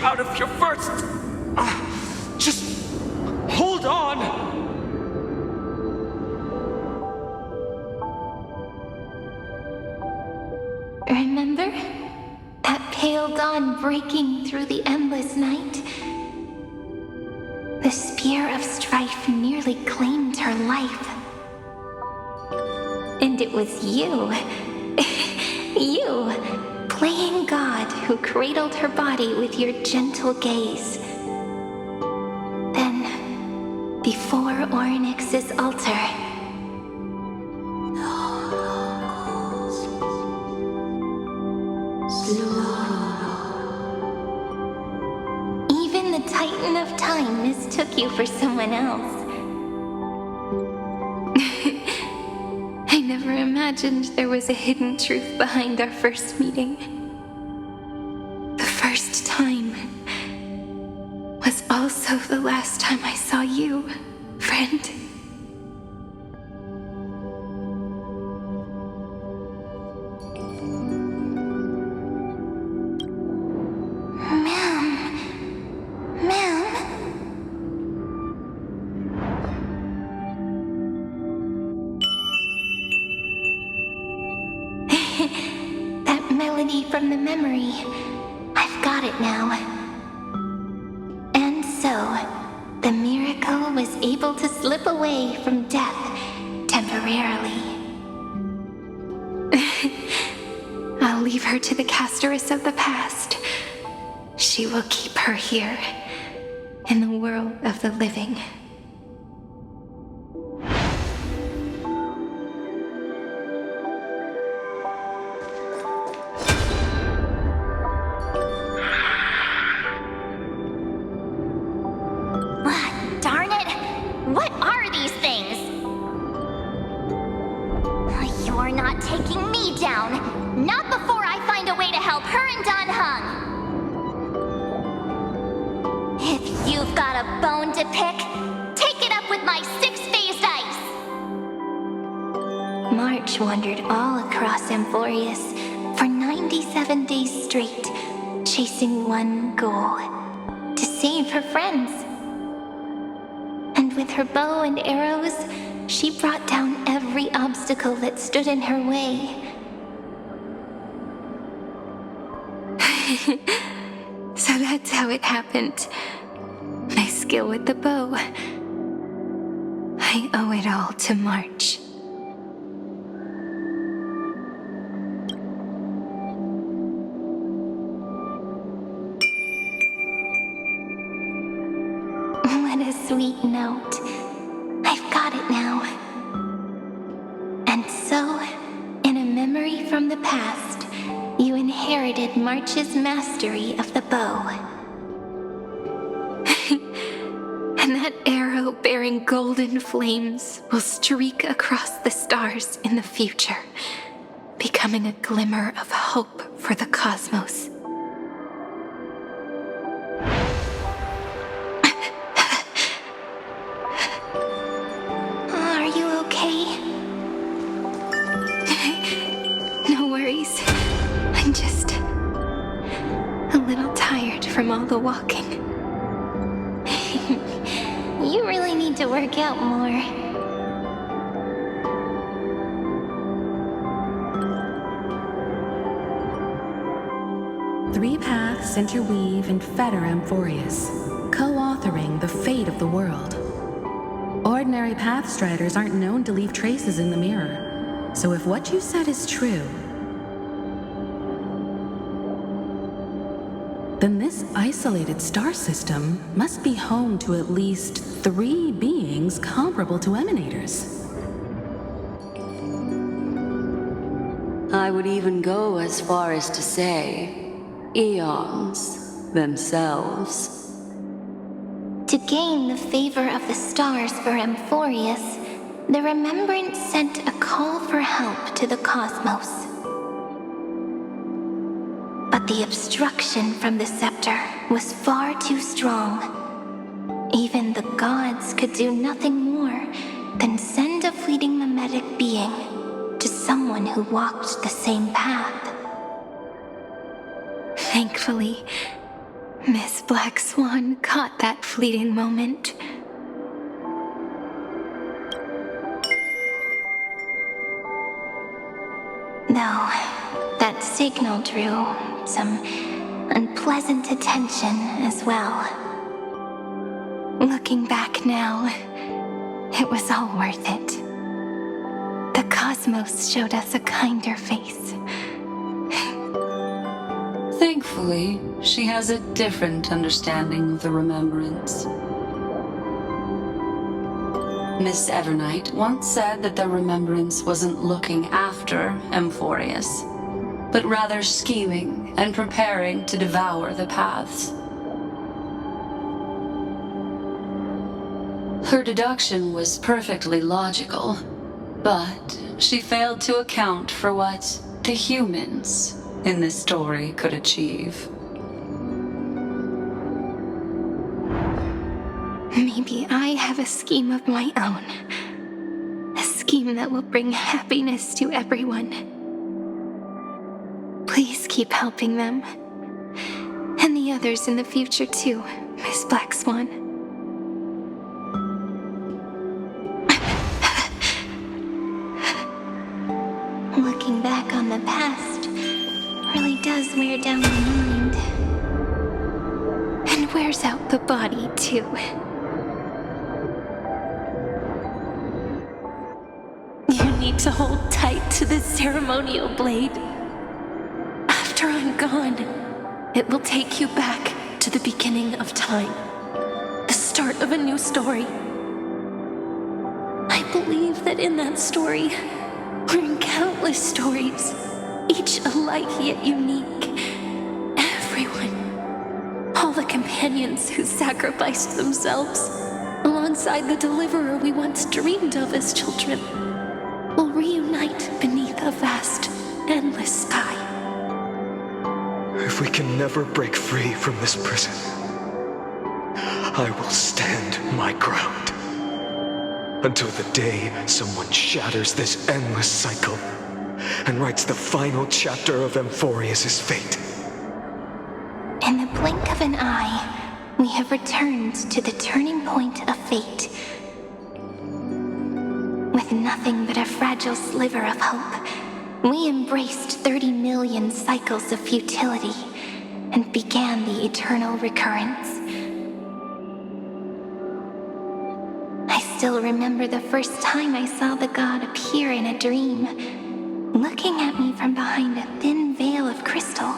out of here first. Just hold on. Remember? That pale dawn breaking through the endless night? The spear of strife nearly claimed her life. And it was you, you, playing God, who cradled her body with your gentle gaze. Then, before Orynyx's altar, even the Titan of Time mistook you for someone else. I never imagined there was a hidden truth behind our first meeting. The first time was also the last time I saw you, friend. That melody from the memory. I've got it now. And so, the miracle was able to slip away from death temporarily. I'll leave her to the casteress of the past. She will keep her here, in the world of the living. Darn it! What are these things? You're not taking me down. Not before I find a way to help her and Don Hung. If you've got a bone to pick, take it up with my six-phased ice. March wandered all across Amphoreus for 97 days straight, chasing one goal: to save her friends. And with her bow and arrows, she brought down every obstacle that stood in her way. So that's how it happened. My skill with the bow. I owe it all to March. What a sweet note. I've got it now. And so, in a memory from the past, you inherited March's mastery of the bow. And that arrow bearing golden flames will streak across the stars in the future, becoming a glimmer of hope for the cosmos. Are you okay? No worries. I'm just a little tired from all the walking. You really need to work out more. Three paths interweave and fetter Amphoreus, co-authoring the fate of the world. Ordinary pathstriders aren't known to leave traces in the mirror, so if what you said is true, then this isolated star system must be home to at least 3 beings comparable to emanators. I would even go as far as to say, eons themselves. To gain the favor of the stars for Amphoreus, the Remembrance sent a call for help to the cosmos. But the obstruction from the scepter was far too strong. Even the gods could do nothing more than send a fleeting mimetic being to someone who walked the same path. Thankfully, Miss Black Swan caught that fleeting moment. Though that signal drew some unpleasant attention as well. Looking back now, it was all worth it. The cosmos showed us a kinder face. Thankfully, she has a different understanding of the remembrance. Miss Evernight once said that the remembrance wasn't looking after Amphoreus, but rather scheming and preparing to devour the paths. Her deduction was perfectly logical, but she failed to account for what the humans in this story could achieve. Maybe I have a scheme of my own. A scheme that will bring happiness to everyone. Please keep helping them. And the others in the future too, Miss Black Swan. Looking back on the past really does wear down the mind. And wears out the body too. You need to hold tight to this ceremonial blade. After I'm gone, it will take you back to the beginning of time. The start of a new story. I believe that in that story, we're in countless stories, each alike yet unique. Everyone, all the companions who sacrificed themselves, alongside the deliverer we once dreamed of as children, will reunite beneath a vast, endless sky. If we can never break free from this prison, I will stand my ground. Until the day someone shatters this endless cycle and writes the final chapter of Amphoreus' fate. In the blink of an eye, we have returned to the turning point of fate. With nothing but a fragile sliver of hope, we embraced 30 million cycles of futility and began the eternal recurrence. I still remember the first time I saw the god appear in a dream, looking at me from behind a thin veil of crystal.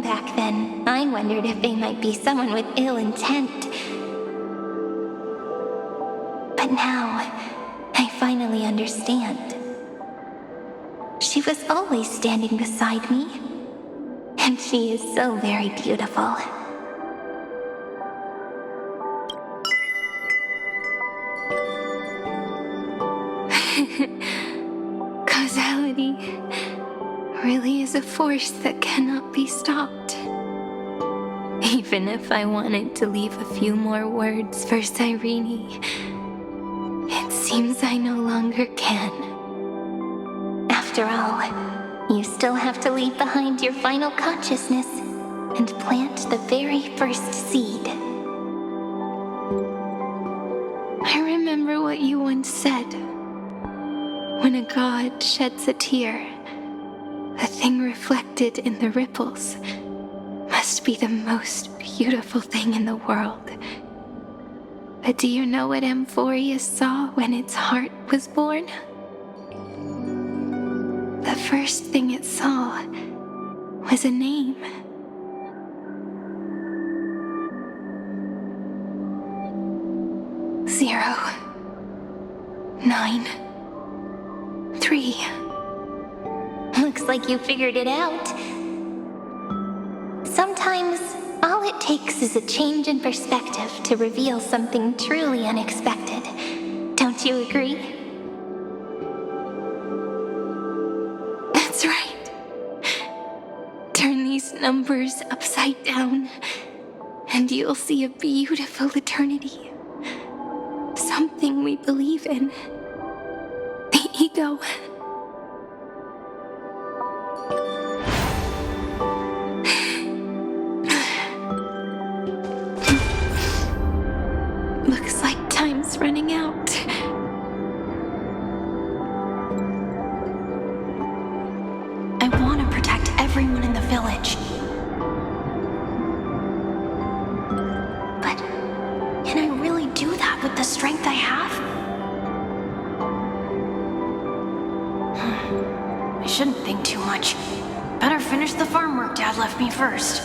Back then, I wondered if they might be someone with ill intent. But now, I finally understand. She was always standing beside me, and she is so very beautiful. Causality really is a force that cannot be stopped. Even if I wanted to leave a few more words for Cyrene, it seems I no longer can. After all, you still have to leave behind your final consciousness and plant the very first seed. I remember what you once said. When a god sheds a tear, the thing reflected in the ripples must be the most beautiful thing in the world. But do you know what Amphoreus saw when its heart was born? The first thing it saw was a name. Zero, 9, 3. Looks like you figured it out. Sometimes, all it takes is a change in perspective to reveal something truly unexpected. Don't you agree? That's right. Turn these numbers upside down, and you'll see a beautiful eternity. Something we believe in. The ego. with the strength I have? I shouldn't think too much. Better finish the farm work Dad left me first.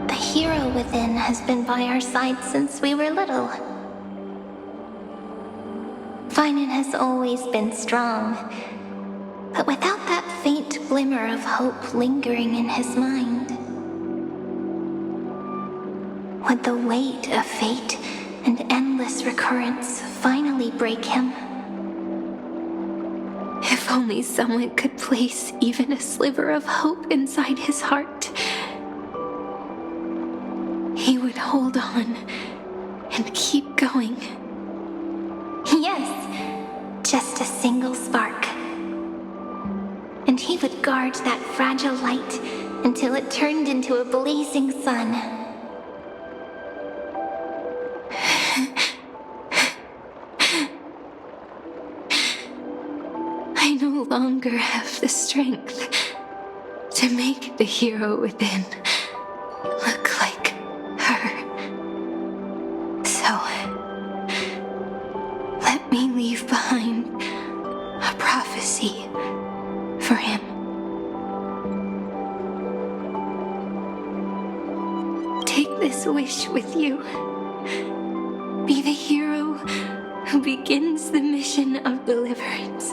The hero within has been by our side since we were little. Finan has always been strong, but without that faint glimmer of hope lingering in his mind. Would the weight of fate and endless recurrence finally break him? If only someone could place even a sliver of hope inside his heart, he would hold on and keep going. Yes, just a single spark. And he would guard that fragile light until it turned into a blazing sun. I no longer have the strength to make the hero within look like her. So, let me leave behind a prophecy for him. Take this wish with you. Be the hero who begins the mission of deliverance.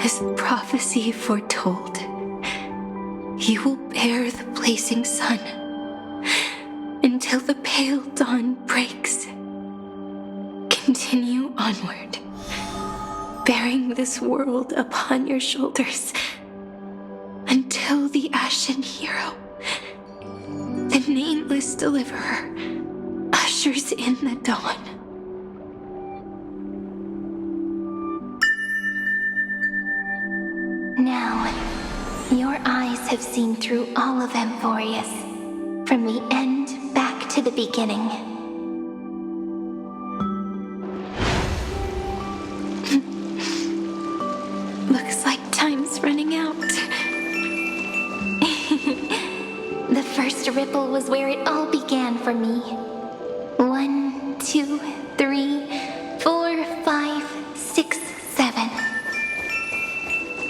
As prophecy foretold, you will bear the blazing sun until the pale dawn breaks. Continue onward, bearing this world upon your shoulders until the Ashen Hero, the nameless deliverer, ushers in the dawn. Now, your eyes have seen through all of Amphoreus, from the end back to the beginning. Looks like time's running out. The first ripple was where it all began for me. 1, 2, 3, 4, 5, 6, 7.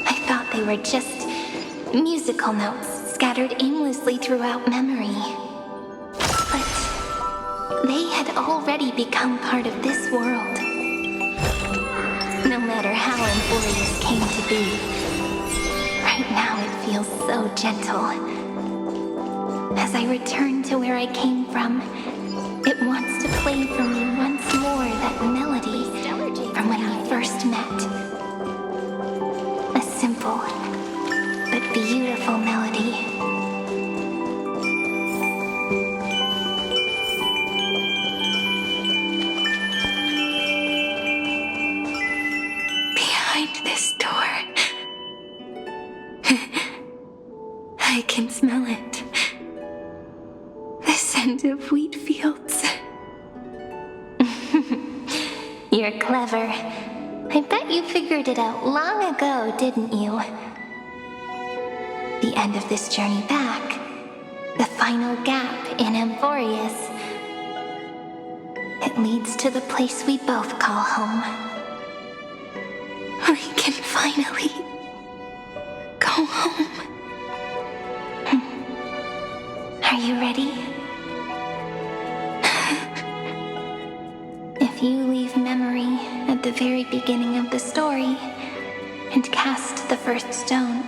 I thought they were just musical notes scattered aimlessly throughout memory. But they had already become part of this world. No matter how Amphoreus came to be, right now it feels so gentle. As I return to where I came from, it wants to play for me once more that melody from when we first met. A simple but beautiful melody. Behind this door, I can smell it. The scent of wheat fields. You're clever. I bet you figured it out long ago, didn't you? The end of this journey back, the final gap in Amphoreus. It leads to the place we both call home. We can finally go home. Are you ready? If you leave memory at the very beginning of the story and cast the first stone,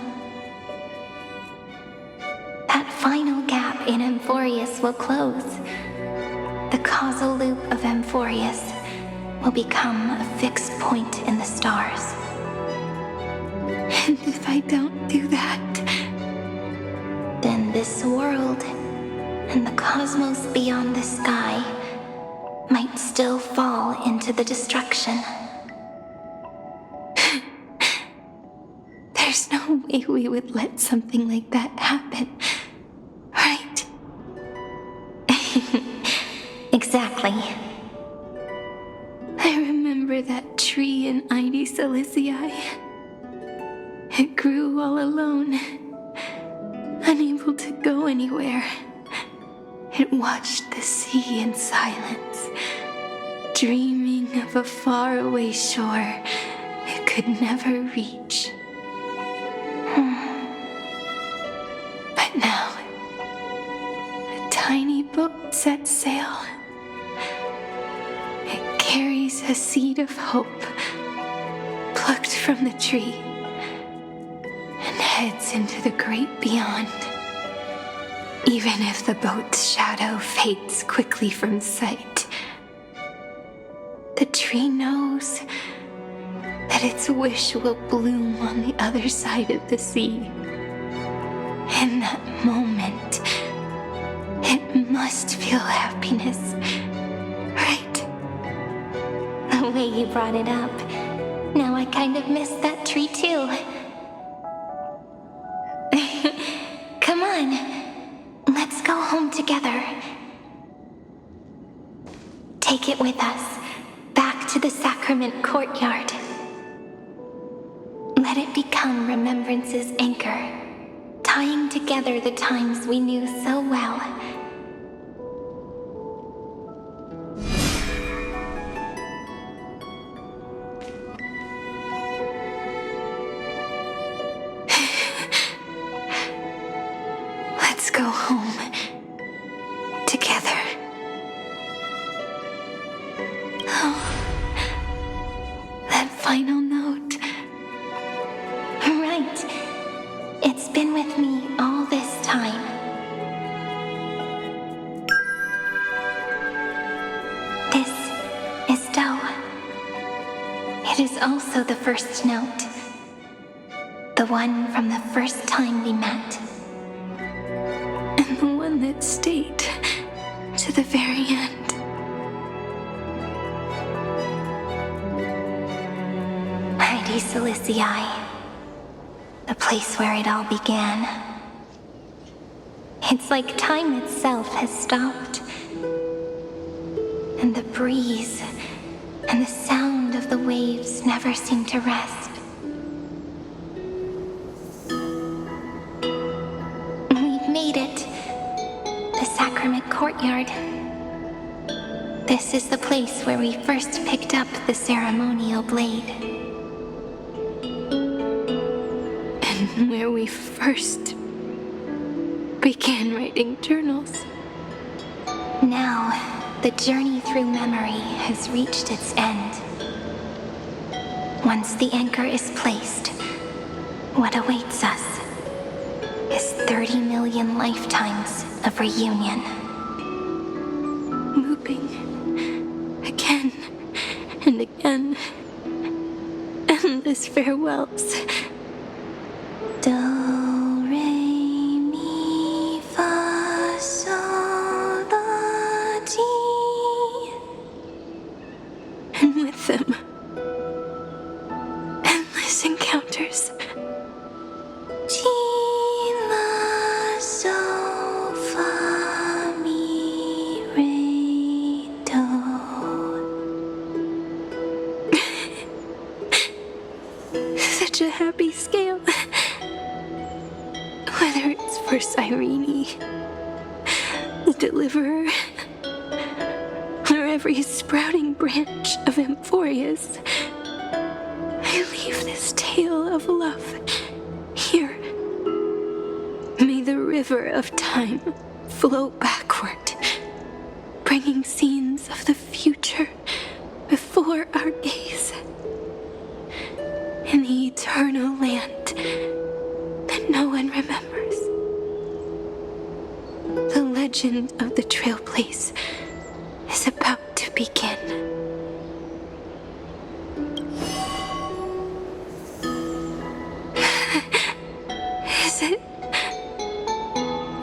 that final gap in Amphoreus will close. The causal loop of Amphoreus will become a fixed point in the stars. And if I don't do that, then this world and the cosmos beyond the sky might still fall into the destruction. There's no way we would let something like that happen, right? Exactly. I remember that tree in Ide Silicii. It grew all alone, Unable to go anywhere, it watched the sea in silence, dreaming of a faraway shore it could never reach. But now, a tiny boat sets sail. It carries a seed of hope, plucked from the tree, and heads into the great beyond. Even if the boat's shadow fades quickly from sight, the tree knows that its wish will bloom on the other side of the sea. In that moment, it must feel happiness, right? The way you brought it up, now I kind of miss that tree too. Come on, let's go home together. Take it with us, back to the sacrament courtyard. Let it become Remembrance's anchor, tying together the times we knew so well. Let's go home together. Oh, that final note. Right. It's been with me all this time. This is Doe. It is also the first note. The one from the first time we met. And the one that stayed to the very end. Heidi Silicii. The place where it all began. It's like time itself has stopped. And the breeze and the sound of the waves never seem to rest. We've made it. The sacrament courtyard. This is the place where we first picked up the ceremonial blade. Where we first began writing journals. Now, the journey through memory has reached its end. Once the anchor is placed, what awaits us is 30 million lifetimes of reunion. Looping again and again. Endless farewells. Do, re, mi, fa, sol, la, ti. And with them, endless encounters. Ti, la, sol, fa, mi, re, do. Such a happy scale. Whether it's for Cyrene, the Deliverer, or every sprouting branch of Amphoreus, I leave this tale of love here. May the river of time flow backward, bringing scenes of the future before our gaze. In the eternal land that no one remembers. The legend of the Trailblaze is about to begin. Is it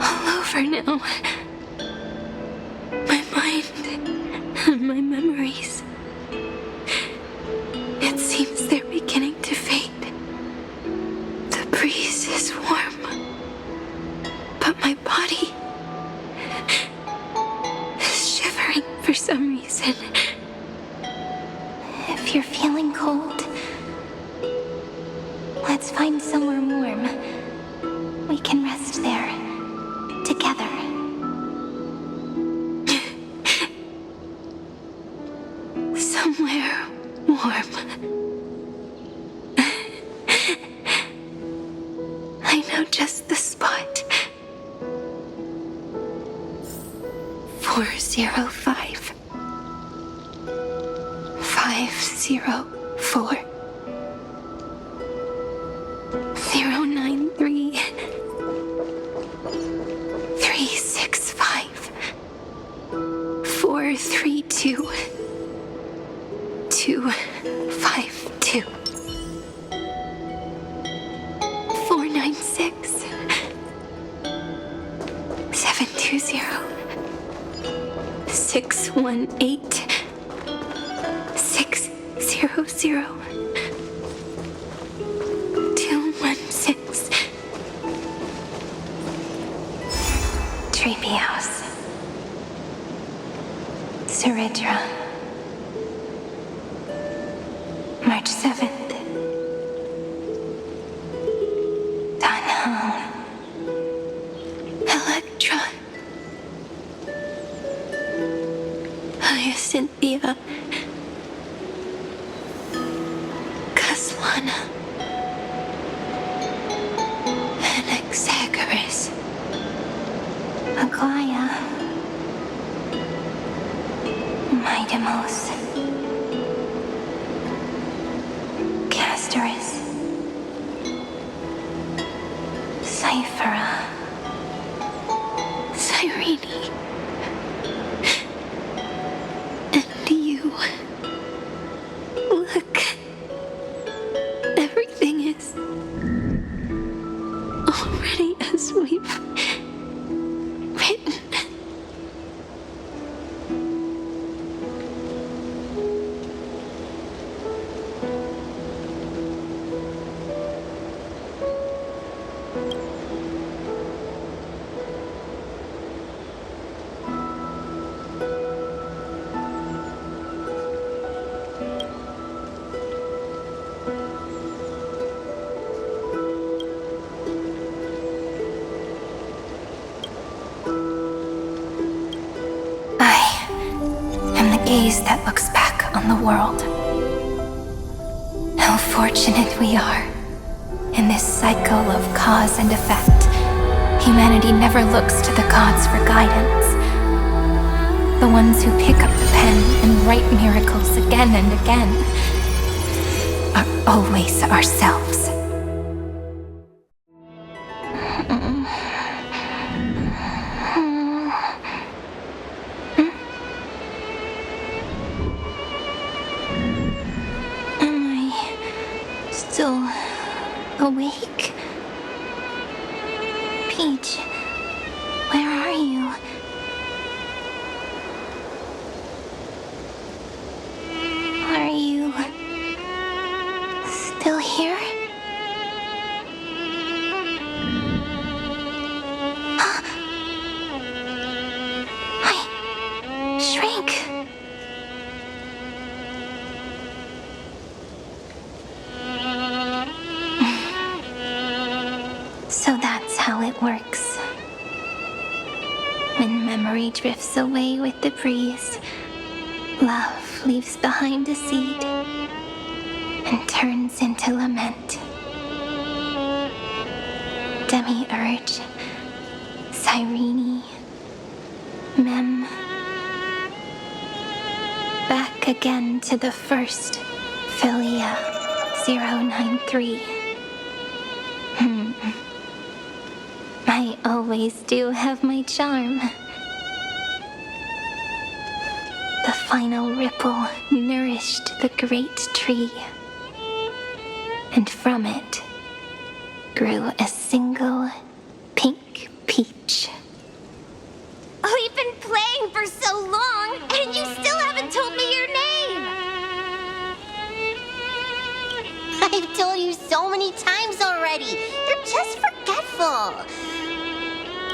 all over now? My mind and my memories. It seems they're beginning to fade. The breeze is warm, but my body is shivering for some reason. If you're feeling cold, let's find somewhere warm. we can rest there, together. Somewhere warm. I know just the spot. 405. 504. 093. 365. 432. 252. 496. 720. 618. 600. 216. Treehouse. Suridra. March 7th. Danhal. Electra. Hyacinthia. Caslana. Anaxagoras. Aglaya. Midemos. Castoris. Cyphera. Cyrene. And you. Look. Everything is already as we've written. Gaze that looks back on the world. How fortunate we are. In this cycle of cause and effect, humanity never looks to the gods for guidance. The ones who pick up the pen and write miracles again and again are always ourselves. Still awake? Peach, where are you? Are you still here? I shrank. So that's how it works. When memory drifts away with the breeze, love leaves behind a seed and turns into lament. Demiurge, Cyrene, Mem. Back again to the first, Philia 093. I always do have my charm. The final ripple nourished the great tree, and from it grew a single pink peach. We've been playing for so long, and you still haven't told me your name! I've told you so many times already. You're just forgetful.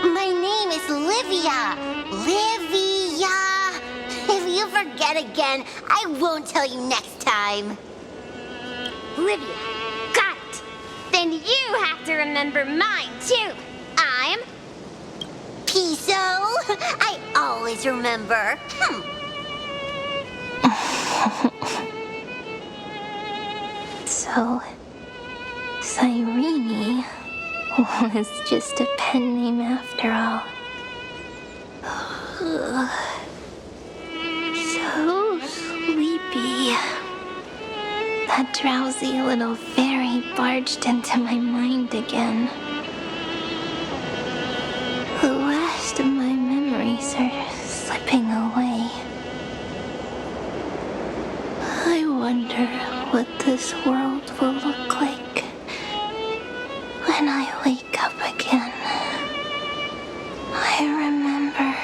My name is Livia. Livia. If you forget again, I won't tell you next time. Livia. Got it. Then you have to remember mine, too. Piso! I always remember. So, Cyrene was just a pen name after all. So sleepy. That drowsy little fairy barged into my mind again. The last of my memories are slipping away. I wonder what this world will look like when I wake up again. I remember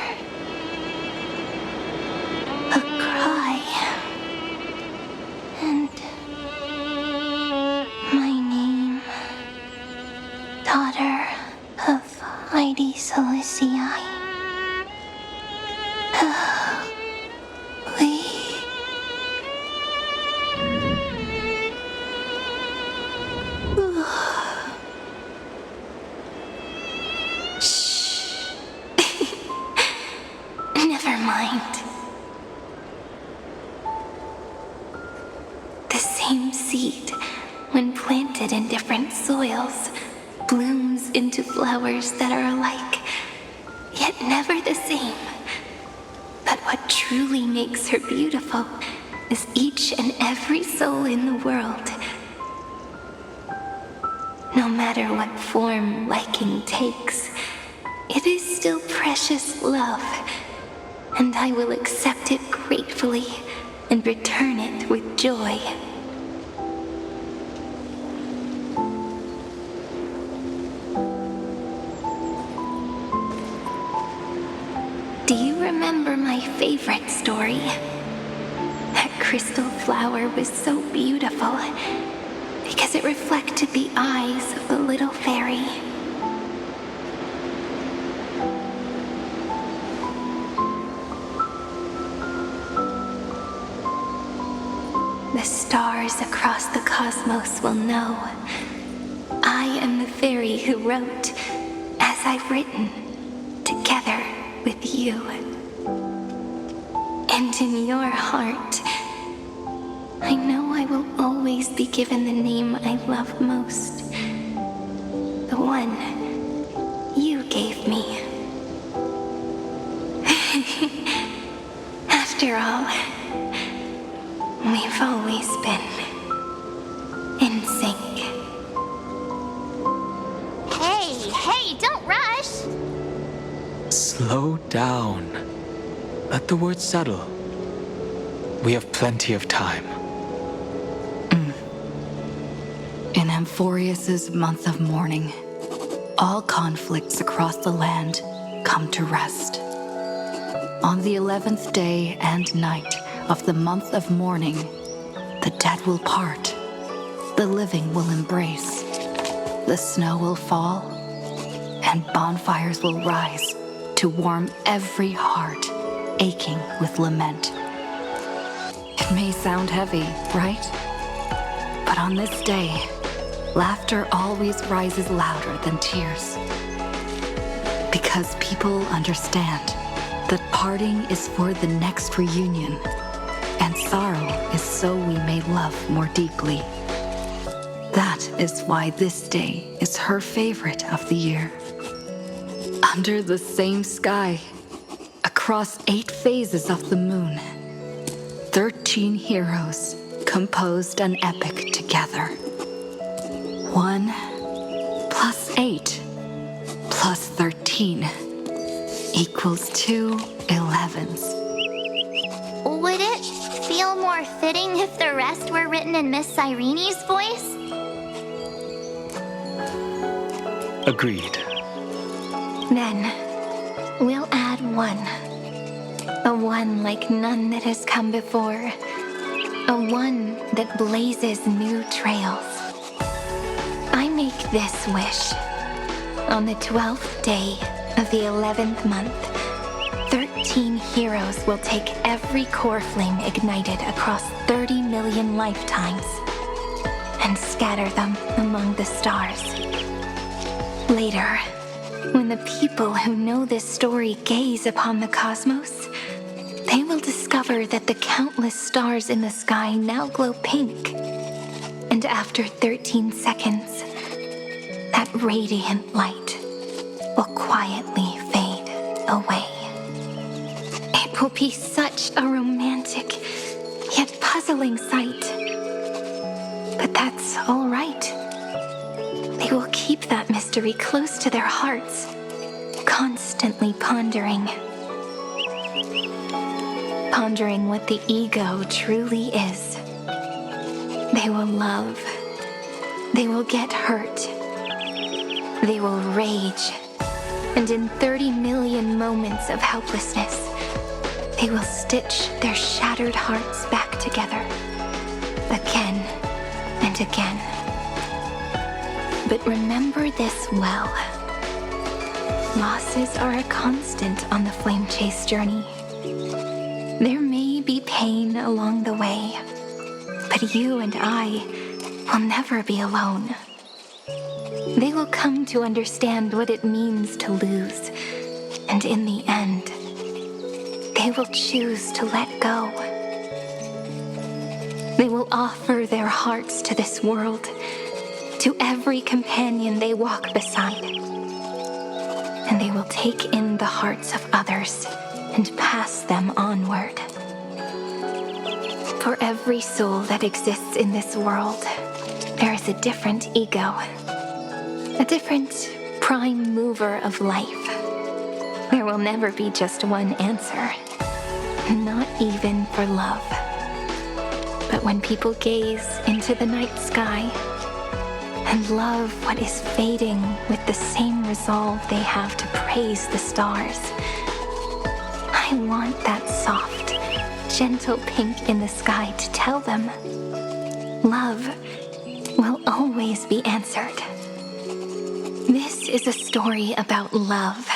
a cry and my name, daughter of Heidi Celicii. Shh. Never mind. The same seed, when planted in different soils, blooms into flowers that are alike, yet never the same. But what truly makes her beautiful is each and every soul in the world. No matter what form liking takes, it is still precious love, and I will accept it gratefully and return it with joy. Do you remember my favorite story? That crystal flower was so beautiful because it reflected the eyes of the little fairy. The stars across the cosmos will know I am the fairy who wrote as I've written, together with you. And in your heart, I know I will always be given the name I love most. The one you gave me. After all, we've always been in sync. Hey, don't rush! Slow down. Let the words settle. We have plenty of time. In Amphoreus' month of mourning, all conflicts across the land come to rest. On the 11th day and night of the month of mourning, the dead will part, the living will embrace, the snow will fall, and bonfires will rise to warm every heart aching with lament. It may sound heavy, right? But on this day, laughter always rises louder than tears. Because people understand that parting is for the next reunion, and sorrow is so we may love more deeply. That is why this day is her favorite of the year. Under the same sky, across 8 phases of the moon, 13 heroes composed an epic together. 1 plus 8 plus 13 equals 2 11s. Would it feel more fitting if the rest were written in Miss Cyrene's voice? Agreed. Then, we'll add 1. A 1 like none that has come before. A 1 that blazes new trails. I make this wish. On the 12th day of the 11th month, 13 heroes will take every core flame ignited across 30 million lifetimes and scatter them among the stars. Later, When the people who know this story gaze upon the cosmos, they will discover that the countless stars in the sky now glow pink. And after 13 seconds, that radiant light will quietly fade away. It will be such a romantic, yet puzzling sight. But that's all right. They will keep that mystery close to their hearts, constantly pondering what the ego truly is. They will love. They will get hurt. They will rage. And in 30 million moments of helplessness, they will stitch their shattered hearts back together, again and again. But remember this well. Losses are a constant on the flame chase journey. There may be pain along the way, but you and I will never be alone. They will come to understand what it means to lose, and in the end, they will choose to let go. They will offer their hearts to this world, to every companion they walk beside. And they will take in the hearts of others and pass them onward. For every soul that exists in this world, there is a different ego, a different prime mover of life. There will never be just one answer, not even for love. But when people gaze into the night sky and love what is fading with the same resolve they have to praise the stars, I want that soft, gentle pink in the sky to tell them love will always be answered. This is a story about love,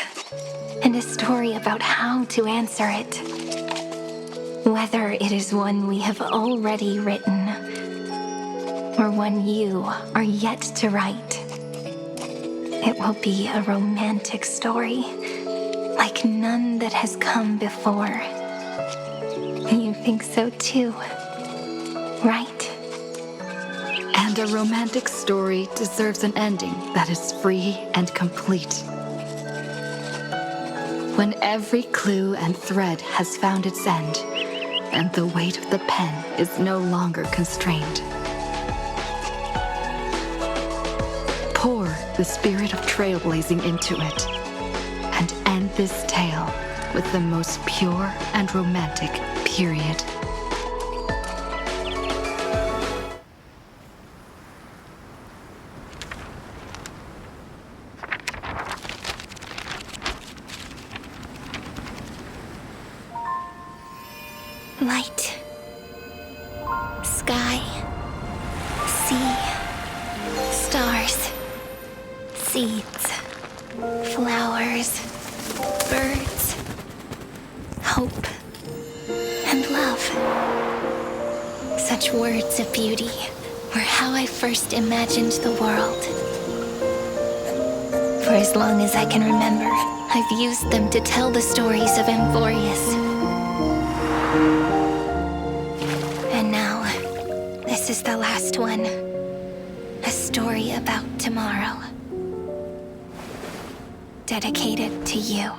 and a story about how to answer it. Whether it is one we have already written, or one you are yet to write, it will be a romantic story like none that has come before. You think so too, right? And a romantic story deserves an ending that is free and complete. When every clue and thread has found its end, and the weight of the pen is no longer constrained. Pour the spirit of trailblazing into it, and end this tale with the most pure and romantic period. Light, sky, sea, stars, seeds, flowers, birds, hope, and love. Such words of beauty were how I first imagined the world. For as long as I can remember, I've used them to tell the stories of Amphoreus. And now, this is the last one. A story about tomorrow. Dedicated to you.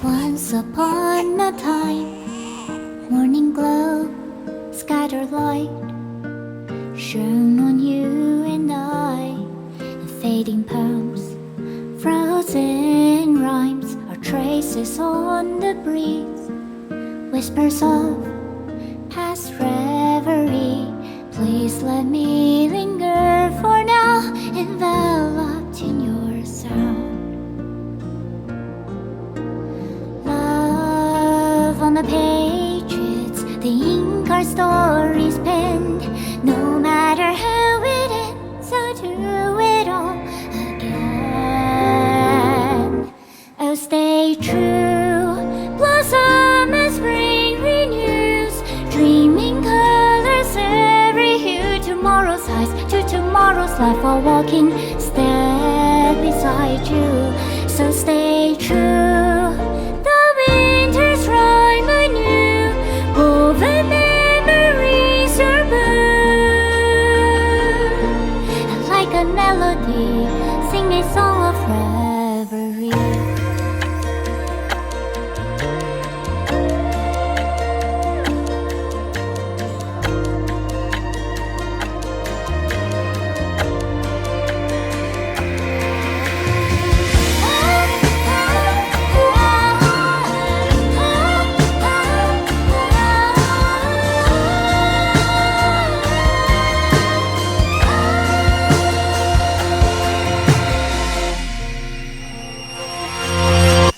Once upon a time, morning glow, scattered light, shone on you and I, and fading poems, frozen rhymes, or traces on the breeze, whispers of past reverie. Please let me linger for now, enveloped in your sound. Love on the pages, the ink our stories penned. No matter how it ends, I'll do it all again. Oh, stay true, blossom as spring renews. life while walking step beside you. So stay true. The winter's rhyme anew, woven memories are blue. And like a melody, sing a song of reverie.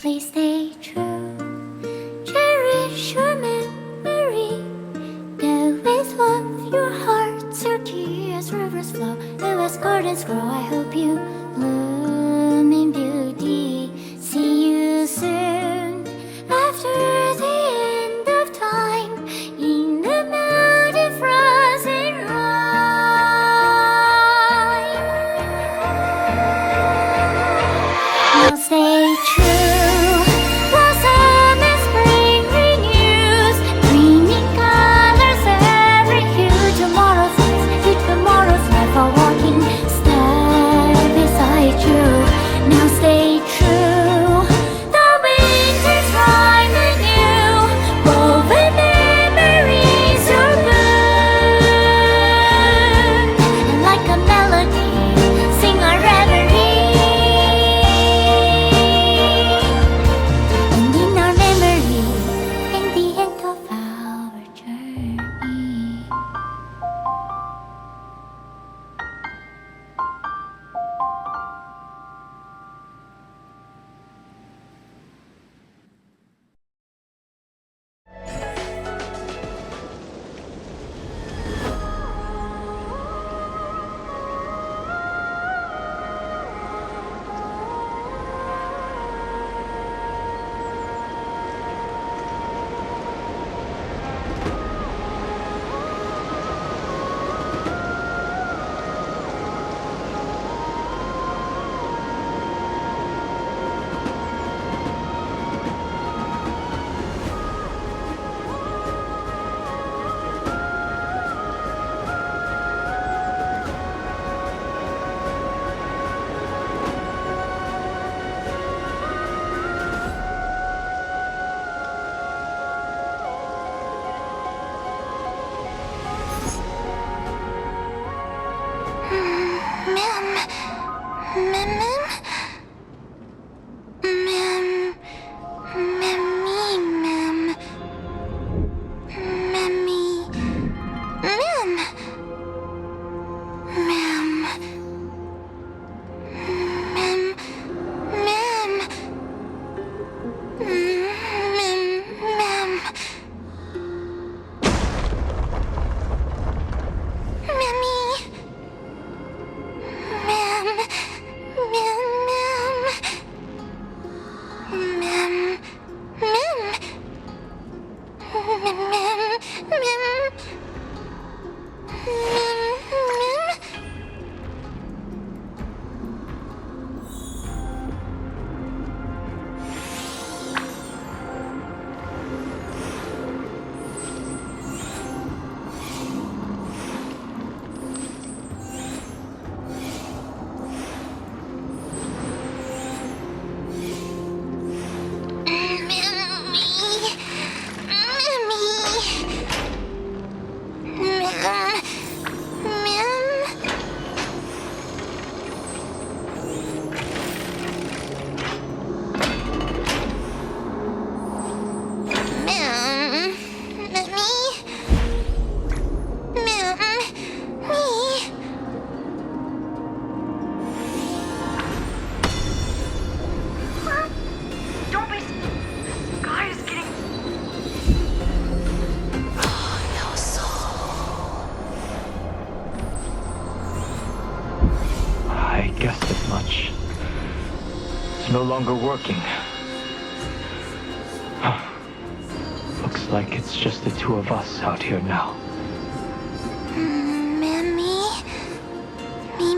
Please stay true. Cherish your memory. Go with love, your heart searchy as rivers flow, and as gardens grow. I hope you bloom in beauty. See you soon after the end of time in the mountain frozen rime. Now stay true. Blossom and spring renews, bringing colors every hue. Tomorrow's life, to tomorrow's life, while walking step beside you. Now stay true. The winter's rhyme anew, woven memories are blue. And like a melody, sing our reverie. And in our memory, in the end of our journey. guessed as much. It's no longer working. Looks like it's just the two of us out here now. Mammy? Me,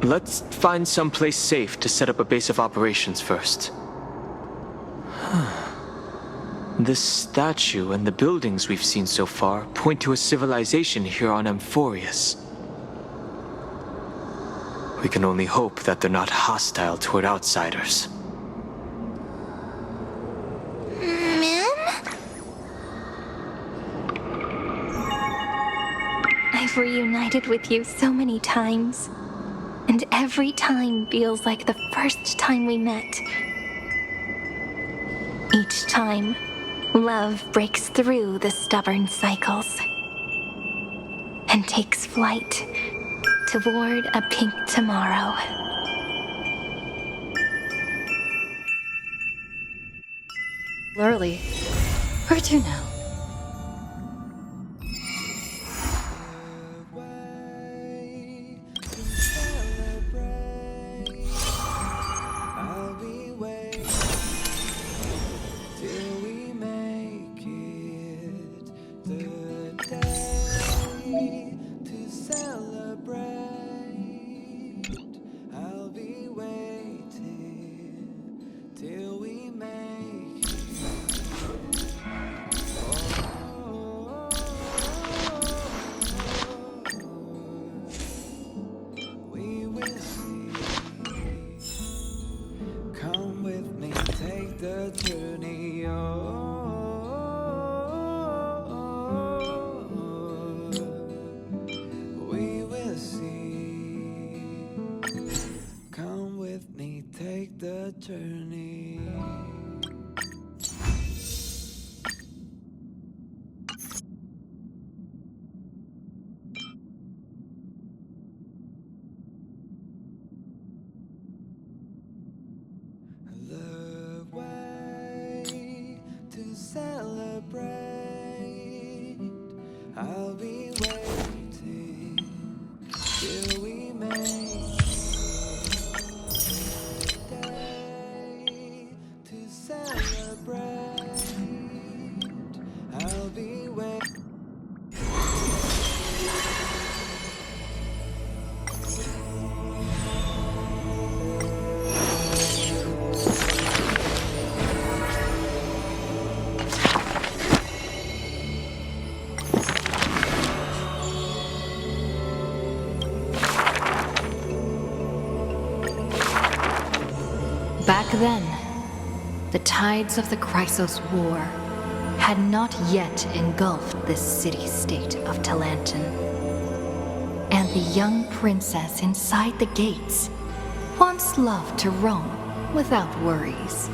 Let's find someplace safe to set up a base of operations first. This statue and the buildings we've seen so far point to a civilization here on Amphoreus. We can only hope that they're not hostile toward outsiders. I've reunited with you so many times, and every time feels like the first time we met. Each time, love breaks through the stubborn cycles and takes flight toward a pink tomorrow. Early. Where to now? Back then, the tides of the Chrysos War had not yet engulfed this city-state of Talantin. And the young princess inside the gates once loved to roam without worries.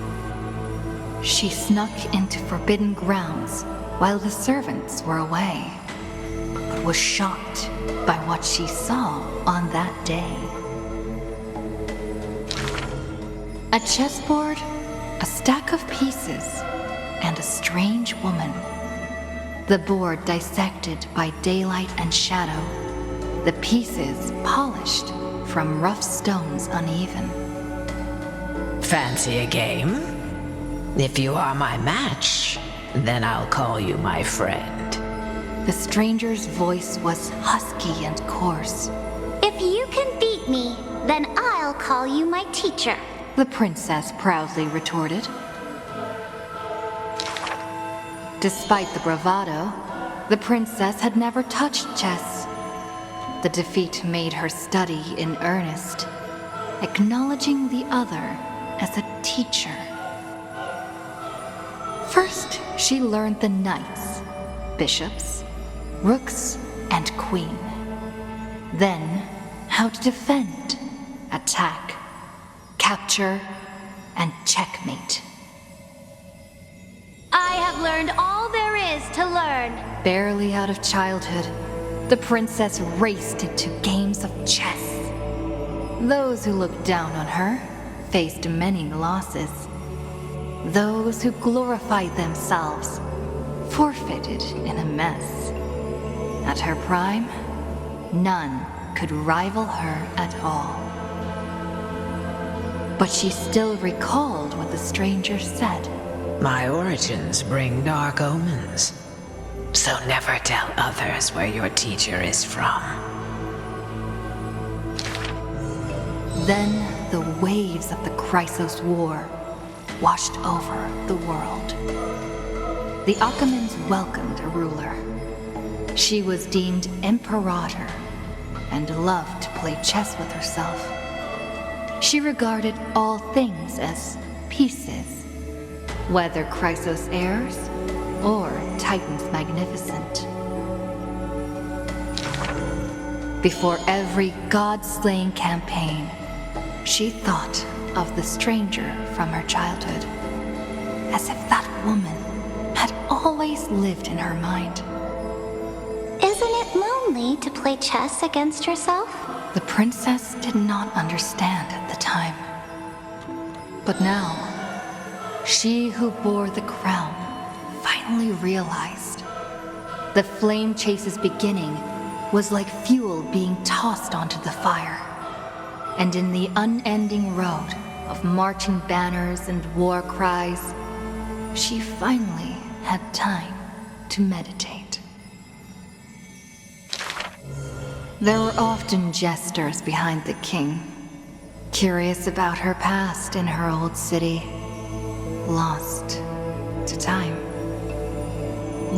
She snuck into forbidden grounds while the servants were away, but was shocked by what she saw on that day. A chessboard, a stack of pieces, and a strange woman. The board dissected by daylight and shadow, the pieces polished from rough stones uneven. Fancy a game? If you are my match, then I'll call you my friend. The stranger's voice was husky and coarse. If you can beat me, then I'll call you my teacher. The princess proudly retorted. Despite the bravado, the princess had never touched chess. The defeat made her study in earnest, acknowledging the other as a teacher. First, she learned the knights, bishops, rooks, and queen. Then, how to defend, attack, capture, and checkmate. I have learned all there is to learn. Barely out of childhood, the princess raced into games of chess. Those who looked down on her faced many losses. Those who glorified themselves forfeited in a mess. At her prime, none could rival her at all. But she still recalled what the stranger said. My origins bring dark omens, so never tell others where your teacher is from. Then the waves of the Chrysos War washed over the world. The Achaemens welcomed a ruler. She was deemed Imperator and loved to play chess with herself. She regarded all things as pieces, whether Chrysos heirs or Titans magnificent. Before every god-slaying campaign, she thought of the stranger from her childhood, as if that woman had always lived in her mind. Isn't it lonely to play chess against yourself? The princess did not understand at the time. But now, she who bore the crown finally realized. The flame chase's beginning was like fuel being tossed onto the fire. And in the unending road of marching banners and war cries, she finally had time to meditate. There were often jesters behind the king, curious about her past in her old city, lost to time.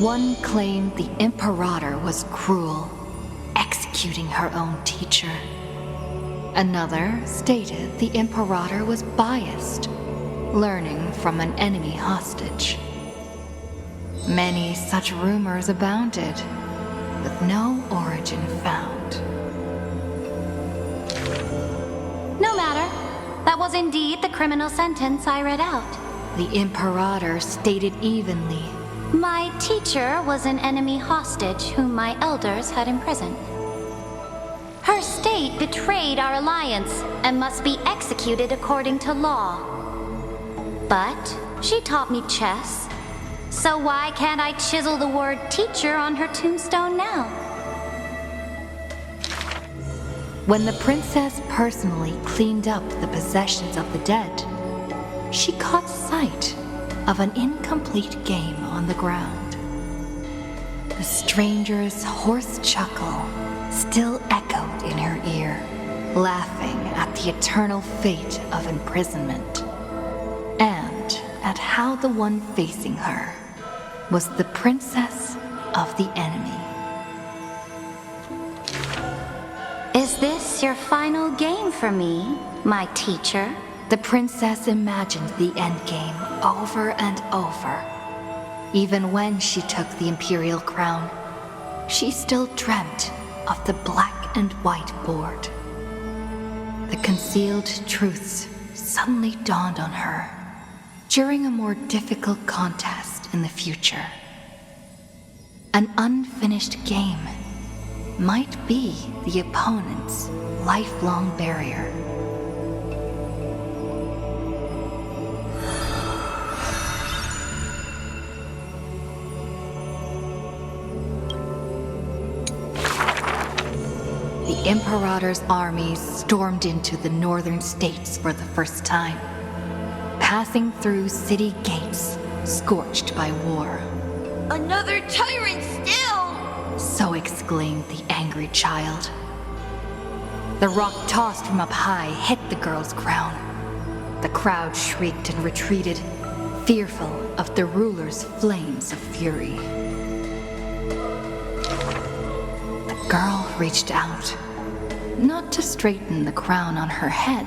One claimed the Imperator was cruel, executing her own teacher. Another stated the Imperator was biased, learning from an enemy hostage. Many such rumors abounded, with no origin found. No matter. That was indeed the criminal sentence I read out. The Imperator stated evenly. My teacher was an enemy hostage whom my elders had imprisoned. Her state betrayed our alliance and must be executed according to law. But she taught me chess, so why can't I chisel the word teacher on her tombstone now? When the princess personally cleaned up the possessions of the dead, she caught sight of an incomplete game on the ground. The stranger's hoarse chuckle still echoed in her ear, laughing at the eternal fate of imprisonment, and at how the one facing her was the princess of the enemy. Is this your final game for me, my teacher? The princess imagined the endgame over and over. Even when she took the imperial crown, she still dreamt of the black and white board. The concealed truths suddenly dawned on her during a more difficult contest in the future. An unfinished game might be the opponent's lifelong barrier. The Imperator's armies stormed into the northern states for the first time, passing through city gates scorched by war. Another tyrant still! So exclaimed the angry child. The rock tossed from up high hit the girl's crown. The crowd shrieked and retreated, fearful of the ruler's flames of fury. The girl reached out, not to straighten the crown on her head,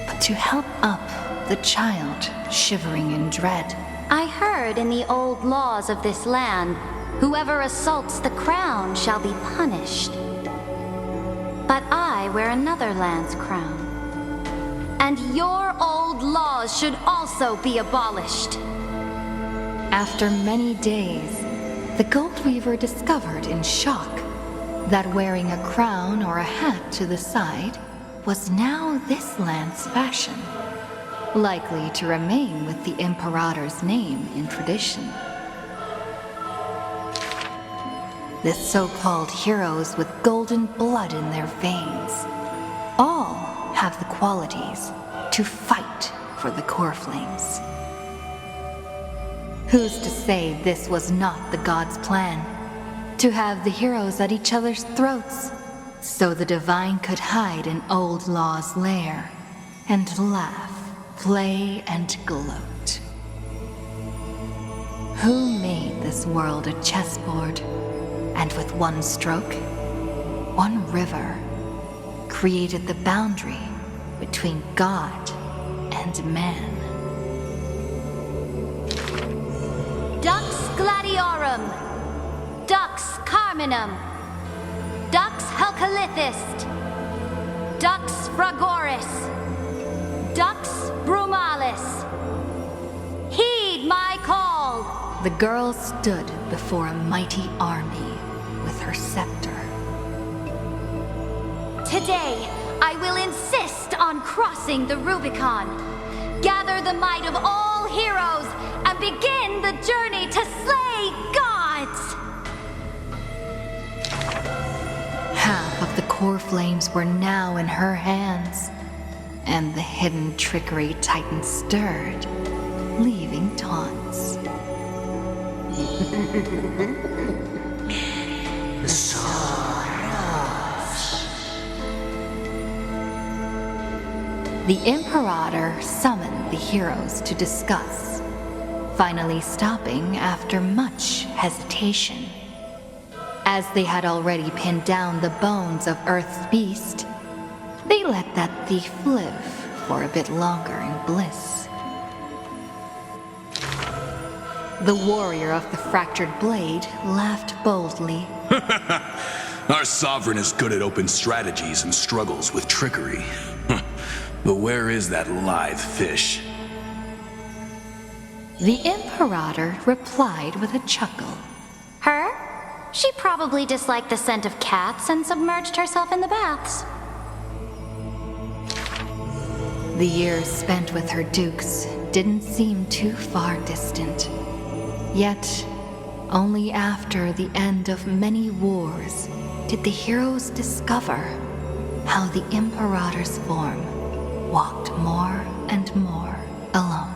but to help up the child shivering in dread. I heard in the old laws of this land, whoever assaults the crown shall be punished. But I wear another land's crown. And your old laws should also be abolished. After many days, the gold weaver discovered in shock that wearing a crown or a hat to the side was now this land's fashion, likely to remain with the Imperator's name in tradition. The so-called heroes with golden blood in their veins all have the qualities to fight for the core flames. Who's to say this was not the gods' plan? To have the heroes at each other's throats, so the divine could hide in old Law's lair and laugh, play, and gloat. Who made this world a chessboard, and with one stroke, one river, created the boundary between God and man? Dux Gladiorum, Dux Carminum, Dux Helcalithist, Dux Fragoris, Dux Brumalis. Heed my call! The girl stood before a mighty army with her scepter. Today, I will insist on crossing the Rubicon, gather the might of all heroes, and begin the journey to slay gods! Half of the core flames were now in her hands, and the hidden trickery Titan stirred, leaving taunts. The Imperator summoned the heroes to discuss, finally stopping after much hesitation. As they had already pinned down the bones of Earth's beast, they let that thief live for a bit longer in bliss. The warrior of the fractured blade laughed boldly. Our sovereign is good at open strategies and struggles with trickery. But where is that live fish? The Imperator replied with a chuckle. Her? She probably disliked the scent of cats and submerged herself in the baths. The years spent with her dukes didn't seem too far distant. Yet, only after the end of many wars did the heroes discover how the Imperator's form walked more and more alone.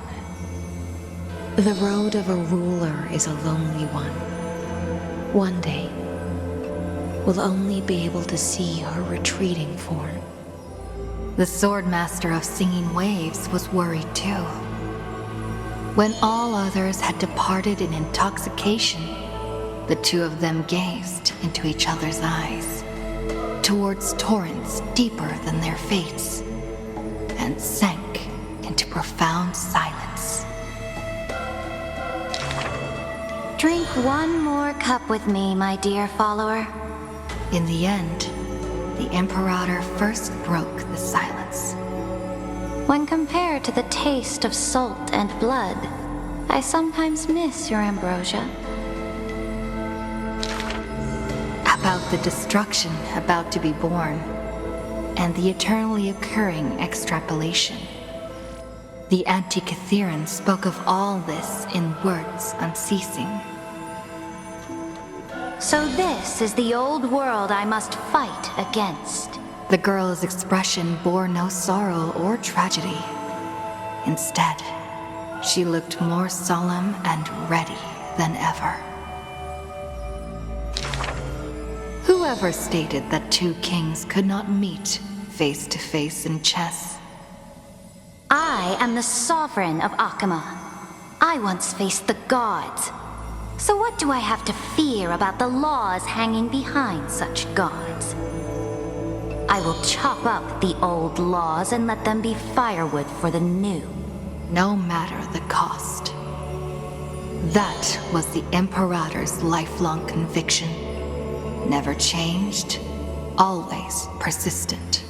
The road of a ruler is a lonely one. One day, we'll only be able to see her retreating form. The Swordmaster of Singing Waves was worried too. When all others had departed in intoxication, the two of them gazed into each other's eyes, towards torrents deeper than their fates, and sank into profound silence. Drink one more cup with me, my dear follower. In the end, the Imperator first broke the silence. When compared to the taste of salt and blood, I sometimes miss your ambrosia. About the destruction about to be born, and the eternally occurring extrapolation. The Antikytheran spoke of all this in words unceasing. So this is the old world I must fight against. The girl's expression bore no sorrow or tragedy. Instead, she looked more solemn and ready than ever. Whoever stated that two kings could not meet face to face in chess? I am the sovereign of Akama. I once faced the gods. So what do I have to fear about the laws hanging behind such gods? I will chop up the old laws and let them be firewood for the new. No matter the cost. That was the Imperator's lifelong conviction. Never changed, always persistent.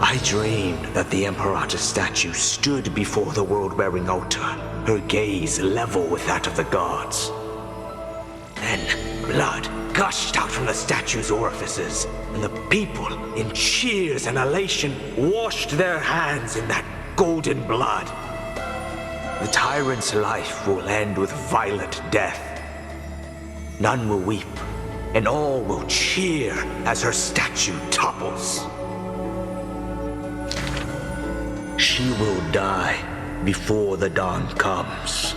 I dreamed that the Imperator's statue stood before the world-wearing altar, her gaze level with that of the gods. Then, blood gushed out from the statue's orifices, and the people, in cheers and elation, washed their hands in that golden blood. The tyrant's life will end with violent death. None will weep, and all will cheer as her statue topples. She she will die before the dawn comes.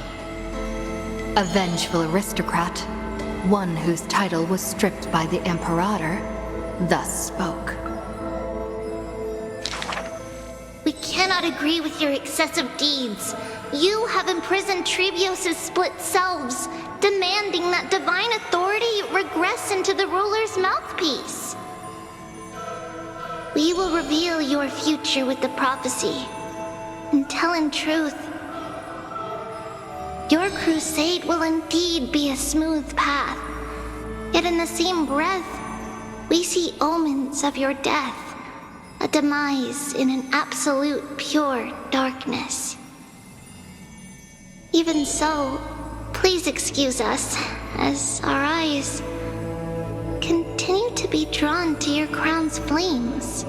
A vengeful aristocrat, one whose title was stripped by the Imperator, thus spoke. We cannot agree with your excessive deeds. You have imprisoned Trebios' split selves, demanding that divine authority regress into the ruler's mouthpiece. We will reveal your future with the prophecy, and tell in truth. Your crusade will indeed be a smooth path, yet in the same breath, we see omens of your death. A demise in an absolute pure darkness. Even so, please excuse us, as our eyes continue to be drawn to your crown's flames.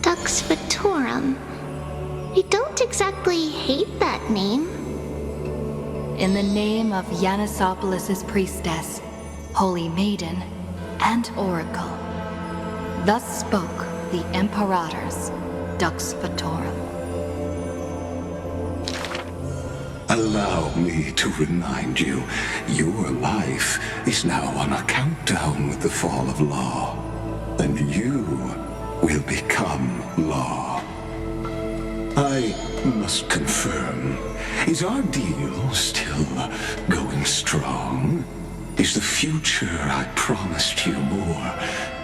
Dux Vitorum. We don't exactly hate that name. In the name of Yanisopoulos' priestess, Holy Maiden, and Oracle, thus spoke the Imperator's Dux Vitorum. Allow me to remind you, your life is now on a countdown with the fall of law, and you will become law. I must confirm, is our deal still going strong? Is the future I promised you more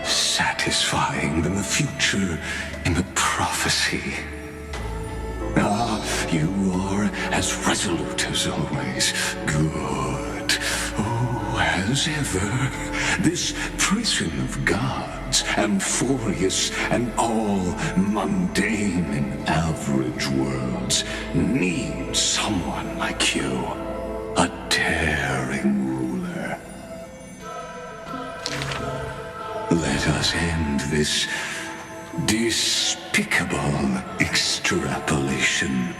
satisfying than the future in the prophecy? Ah, you are as resolute as always. Good. Oh, as ever, this prison of gods, Amphoreus, and all mundane and average worlds need someone like you. A daring ruler. Let us end this despicable extrapolation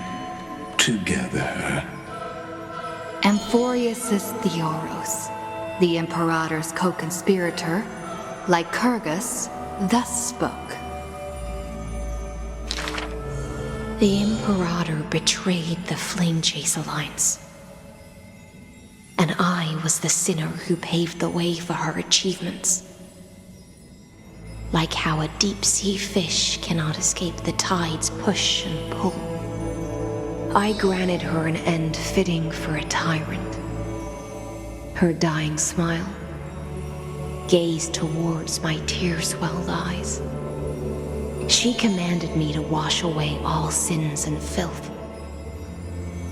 together. Amphoreus Theoros, the Imperator's co-conspirator, Lycurgus, thus spoke. The Imperator betrayed the Flame Chase Alliance. And I was the sinner who paved the way for her achievements. Like how a deep-sea fish cannot escape the tide's push and pull, I granted her an end fitting for a tyrant. Her dying smile gazed towards my tear-swelled eyes. She commanded me to wash away all sins and filth,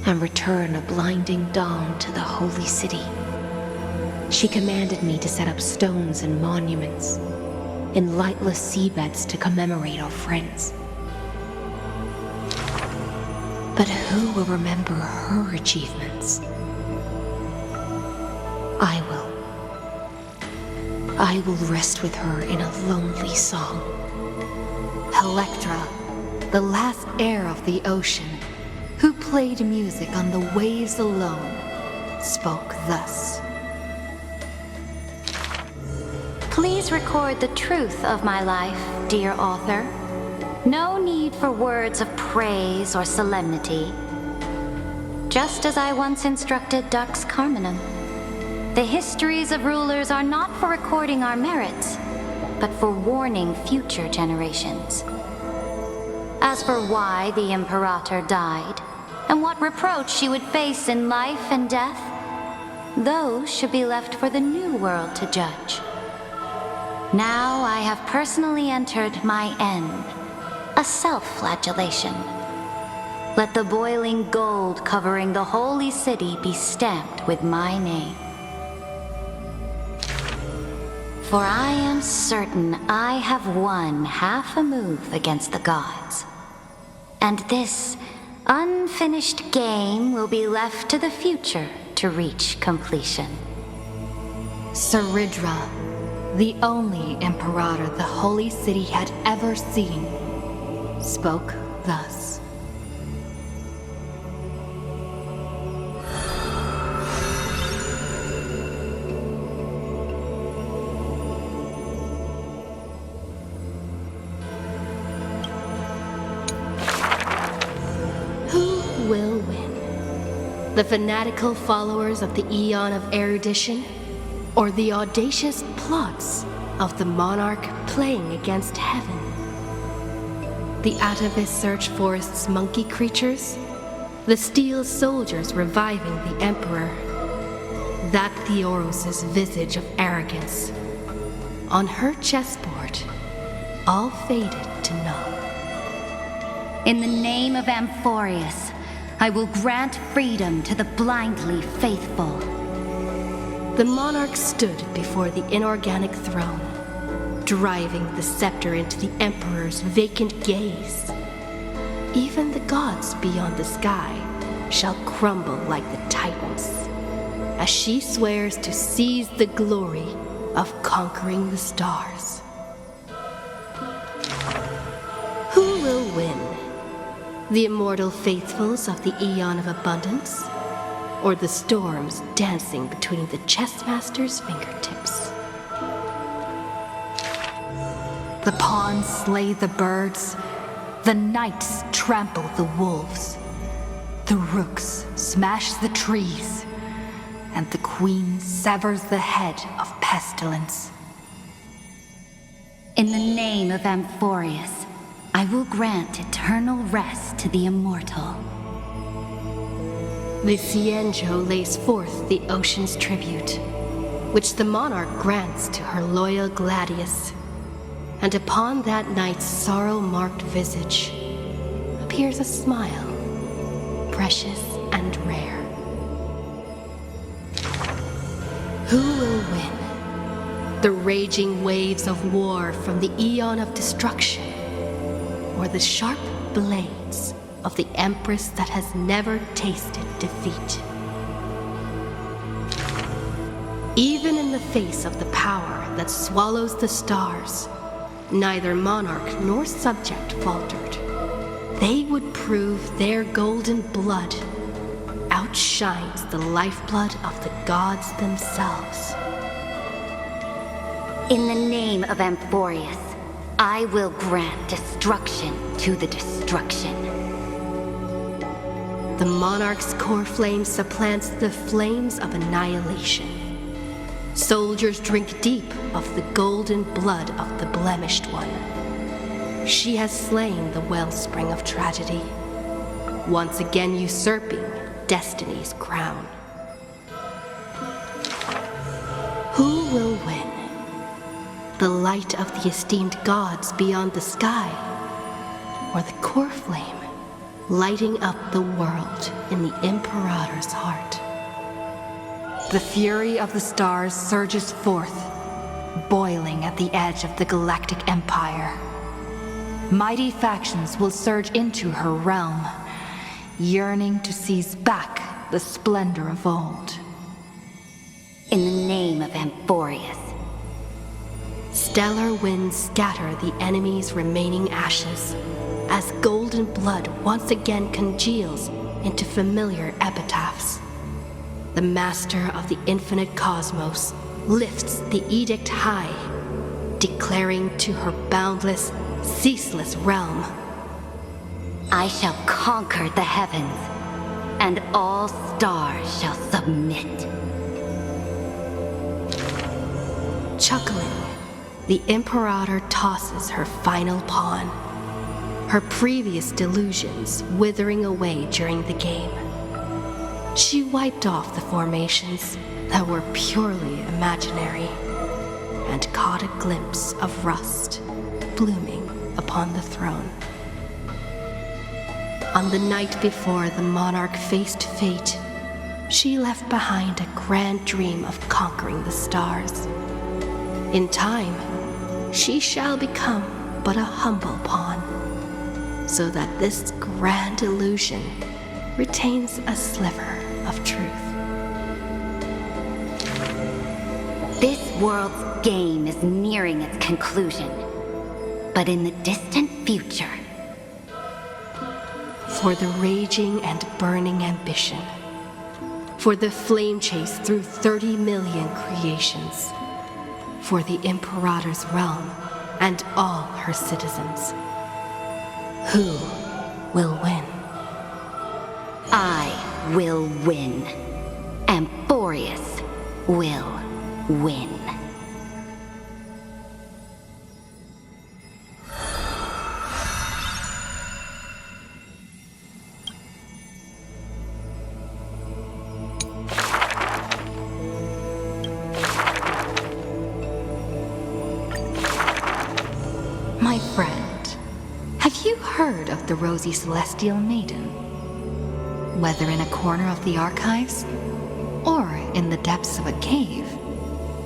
and return a blinding dawn to the holy city. She commanded me to set up stones and monuments in lightless seabeds to commemorate our friends. But who will remember her achievements? I will rest with her in a lonely song. Electra, the last heir of the ocean, who played music on the waves alone, spoke thus. Please record the truth of my life, dear author. No need for words of praise or solemnity. Just as I once instructed Dux Carminum, the histories of rulers are not for recording our merits, but for warning future generations. As for why the Imperator died, and what reproach she would face in life and death, those should be left for the new world to judge. Now I have personally entered my end, a self-flagellation. Let the boiling gold covering the holy city be stamped with my name. For I am certain I have won half a move against the gods. And this unfinished game will be left to the future to reach completion. Saridra, the only Imperator the Holy City had ever seen, spoke thus. The fanatical followers of the Eon of Erudition? Or the audacious plots of the monarch playing against heaven? The Atavis Search Forest's monkey creatures? The Steel Soldiers reviving the Emperor? That Theoros' visage of arrogance? On her chessboard, all faded to null. In the name of Amphoreus, I will grant freedom to the blindly faithful. The monarch stood before the inorganic throne, driving the scepter into the Emperor's vacant gaze. Even the gods beyond the sky shall crumble like the Titans, as she swears to seize the glory of conquering the stars. Who will win? The immortal faithfuls of the Eon of Abundance? Or the storms dancing between the chessmaster's fingertips? The pawns slay the birds, the knights trample the wolves, the rooks smash the trees, and the queen severs the head of pestilence. In the name of Amphoreus, I will grant eternal rest to the immortal. The Cienjo lays forth the ocean's tribute, which the monarch grants to her loyal Gladius. And upon that knight's sorrow-marked visage appears a smile, precious and rare. Who will win? The raging waves of war from the Eon of Destruction, or the sharp blades of the Empress that has never tasted defeat? Even in the face of the power that swallows the stars, neither monarch nor subject faltered. They would prove their golden blood outshines the lifeblood of the gods themselves. In the name of Amphoreus, I will grant destruction to the destruction. The monarch's core flame supplants the flames of annihilation. Soldiers drink deep of the golden blood of the blemished one. She has slain the wellspring of tragedy, once again usurping destiny's crown. Who will win? The light of the esteemed gods beyond the sky, or the core flame lighting up the world in the Imperator's heart? The fury of the stars surges forth, boiling at the edge of the galactic empire. Mighty factions will surge into her realm, yearning to seize back the splendor of old. In the name of Amphoreus. Stellar winds scatter the enemy's remaining ashes, as golden blood once again congeals into familiar epitaphs. The master of the infinite cosmos lifts the edict high, declaring to her boundless, ceaseless realm, I shall conquer the heavens, and all stars shall submit. Chuckling, the Imperator tosses her final pawn, her previous delusions withering away during the game. She wiped off the formations that were purely imaginary and caught a glimpse of rust blooming upon the throne. On the night before the monarch faced fate, she left behind a grand dream of conquering the stars. In time, she shall become but a humble pawn, so that this grand illusion retains a sliver of truth. This world's game is nearing its conclusion, but in the distant future, for the raging and burning ambition, for the flame chase through 30 million creations, for the Imperator's realm and all her citizens. Who will win? I will win. Amphoreus will win. My friend, have you heard of the Rosy Celestial Maiden? Whether in a corner of the archives, or in the depths of a cave,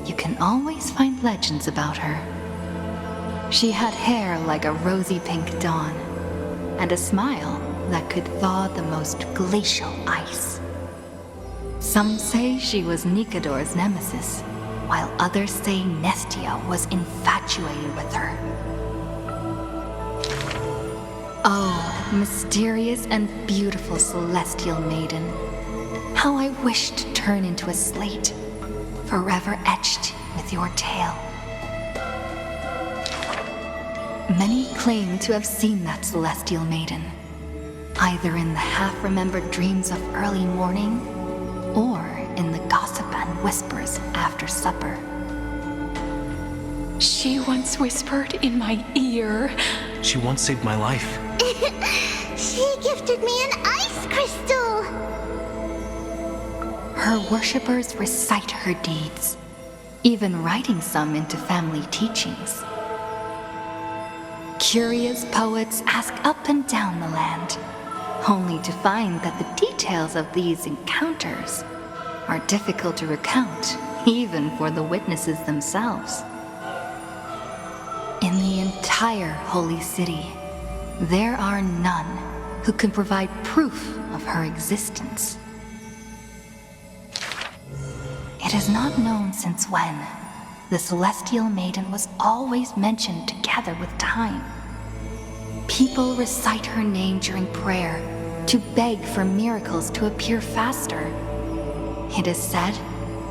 you can always find legends about her. She had hair like a rosy pink dawn, and a smile that could thaw the most glacial ice. Some say she was Nikador's nemesis, while others say Nestia was infatuated with her. Oh, mysterious and beautiful celestial maiden, how I wish to turn into a slate, forever etched with your tale. Many claim to have seen that celestial maiden, either in the half-remembered dreams of early morning, or in the gossip and whispers after supper. She once whispered in my ear. She once saved my life. She gifted me an ice crystal! Her worshippers recite her deeds, even writing some into family teachings. Curious poets ask up and down the land, only to find that the details of these encounters are difficult to recount, even for the witnesses themselves. In the entire holy city, there are none who can provide proof of her existence. It is not known since when the Celestial Maiden was always mentioned together with time. People recite her name during prayer to beg for miracles to appear faster. It is said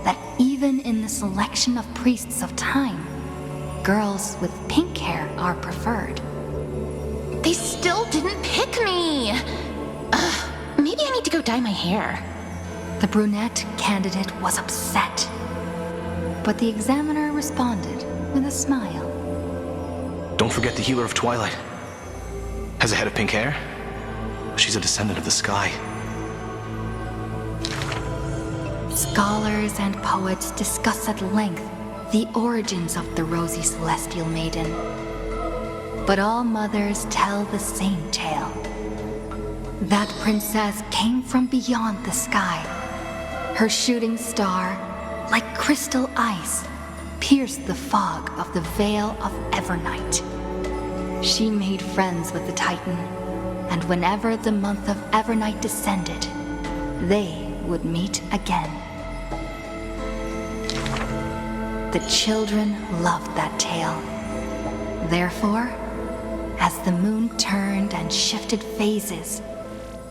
that even in the selection of priests of time, girls with pink hair are preferred. They still didn't pick me! Maybe I need to go dye my hair. The brunette candidate was upset, but the examiner responded with a smile. Don't forget the Healer of Twilight. Has a head of pink hair. She's a descendant of the sky. Scholars and poets discuss at length the origins of the Rosy Celestial Maiden. But all mothers tell the same tale. That princess came from beyond the sky. Her shooting star, like crystal ice, pierced the fog of the Veil of Evernight. She made friends with the Titan, and whenever the month of Evernight descended, they would meet again. The children loved that tale. Therefore, as the moon turned and shifted phases,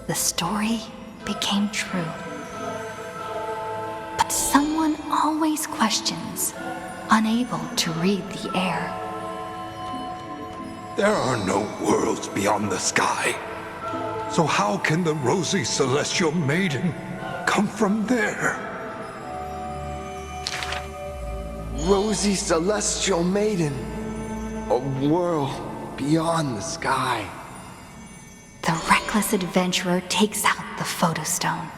the story became true. But someone always questions, unable to read the air. There are no worlds beyond the sky. So how can the Rosy Celestial Maiden come from there? Rosy Celestial Maiden, a world beyond the sky. The reckless adventurer takes out the photostone,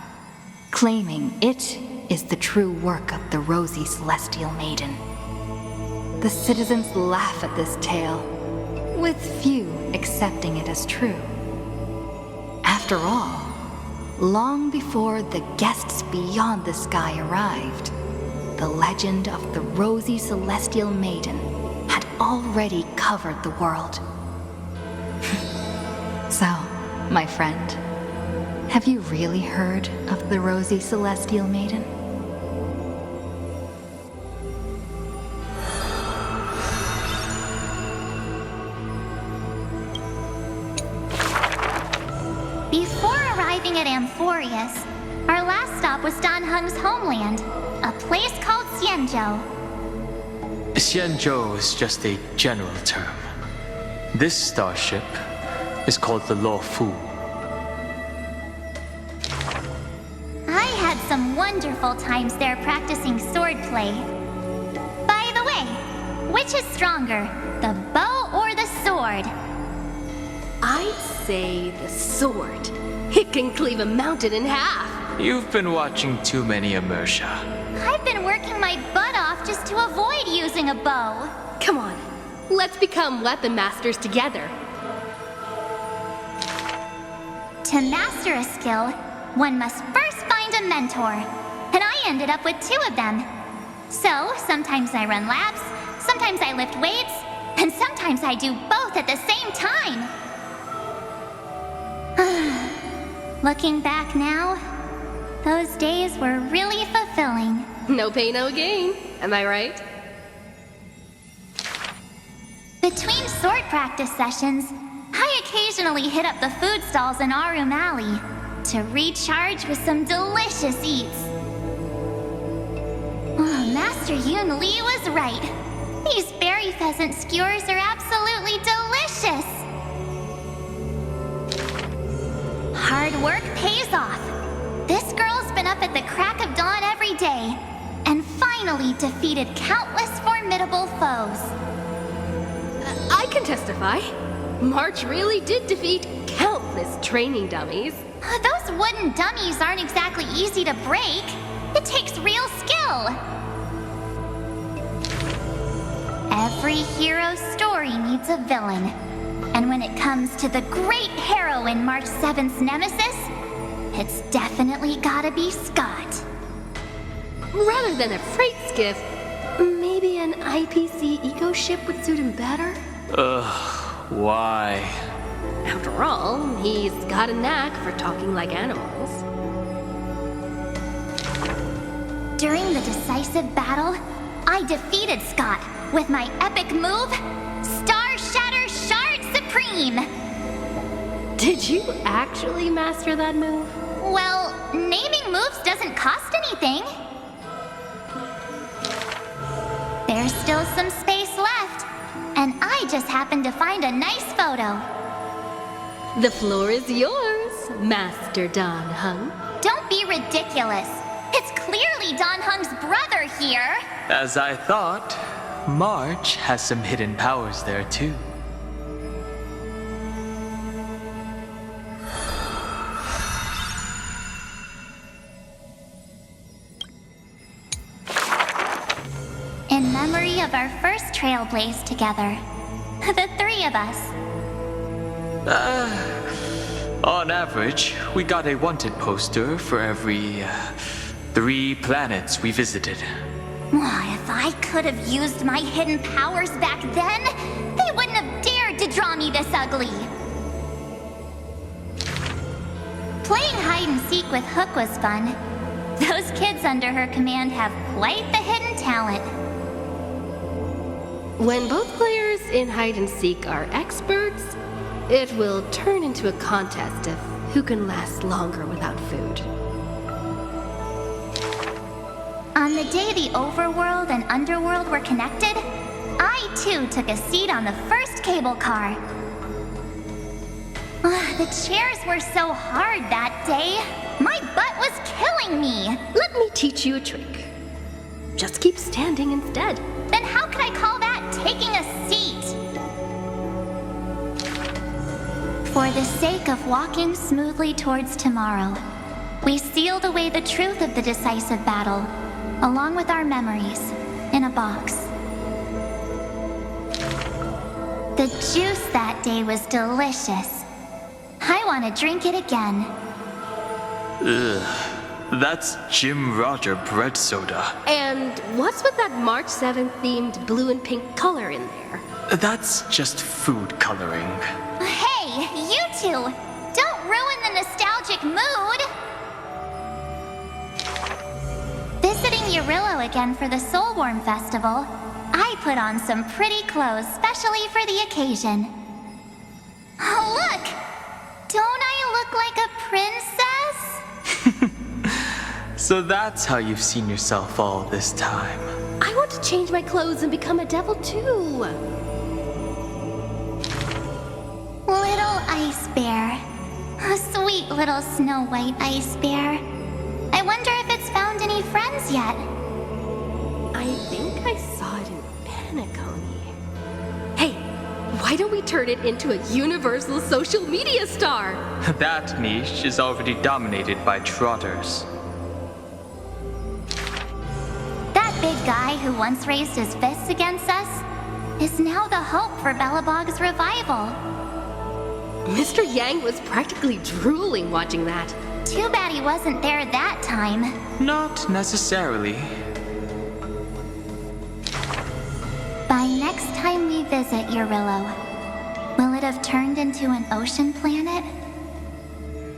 claiming it is the true work of the Rosy Celestial Maiden. The citizens laugh at this tale, with few accepting it as true. After all, long before the guests beyond the sky arrived, the legend of the Rosy Celestial Maiden had already covered the world. So, my friend, have you really heard of the Rosy Celestial Maiden? Before arriving at Amphoreus, our last stop was Dan Heng's homeland, a place called Xianzhou. Xianzhou is just a general term. This starship is called the Law Fu. some wonderful times there practicing swordplay. By the way, which is stronger, the bow or the sword? I'd say the sword. It can cleave a mountain in half. You've been watching too many Immersia. I've been working my butt off just to avoid using a bow. Come on, let's become weapon masters together. To master a skill, one must first find a mentor. And I ended up with 2 of them. So, sometimes I run laps, sometimes I lift weights, and sometimes I do both at the same time. Looking back now, those days were really fulfilling. No pain, no gain. Am I right? Between sword practice sessions, I occasionally hit up the food stalls in Arum Alley to recharge with some delicious eats. Oh, Master Yoon Lee was right. These berry pheasant skewers are absolutely delicious. Hard work pays off. This girl's been up at the crack of dawn every day, and finally defeated countless formidable foes. I can testify. March really did defeat countless training dummies. Those wooden dummies aren't exactly easy to break. It takes real skill. Every hero's story needs a villain. And when it comes to the great heroine March 7th's nemesis, it's definitely gotta be Scott. Rather than a freight skiff, maybe an IPC eco ship would suit him better? Why? After all, he's got a knack for talking like animals. During the decisive battle, I defeated Scott with my epic move, Star Shatter Shard Supreme! Did you actually master that move? Well, naming moves doesn't cost anything. There's still some space left, and I just happened to find a nice photo. The floor is yours, Master Dan Heng. Don't be ridiculous. It's clearly Dan Heng's brother here. As I thought, March has some hidden powers there too. In memory of our first trailblaze together. The 3 of us. On average, we got a wanted poster for every 3 planets we visited. If I could have used my hidden powers back then, they wouldn't have dared to draw me this ugly. Playing hide and seek with Hook was fun. Those kids under her command have quite the hidden talent. When both players in hide and seek are experts, it will turn into a contest of who can last longer without food. On the day the overworld and underworld were connected, I too took a seat on the first cable car. The chairs were so hard that day. My butt was killing me. Let me teach you a trick. Just keep standing instead. Then how could I call that taking a seat? For the sake of walking smoothly towards tomorrow, we sealed away the truth of the decisive battle, along with our memories, in a box. The juice that day was delicious. I want to drink it again. Ugh, that's Jim Roger bread soda. And what's with that March 7th themed blue and pink color in there? That's just food coloring. Hey, you two! Don't ruin the nostalgic mood! Visiting Urillo again for the Soulworm Festival, I put on some pretty clothes specially for the occasion. Oh, look! Don't I look like a princess? So that's how you've seen yourself all this time. I want to change my clothes and become a devil too. Little ice bear. A sweet little Snow White ice bear. I wonder if it's friends yet. I think I saw it in Paniconi. Hey, why don't we turn it into a universal social media star? That niche is already dominated by trotters. That big guy who once raised his fists against us is now the hope for Belobog's revival. Mr. Yang was practically drooling watching that. Too bad he wasn't there that time. Not necessarily. By next time we visit Eurillo, will it have turned into an ocean planet?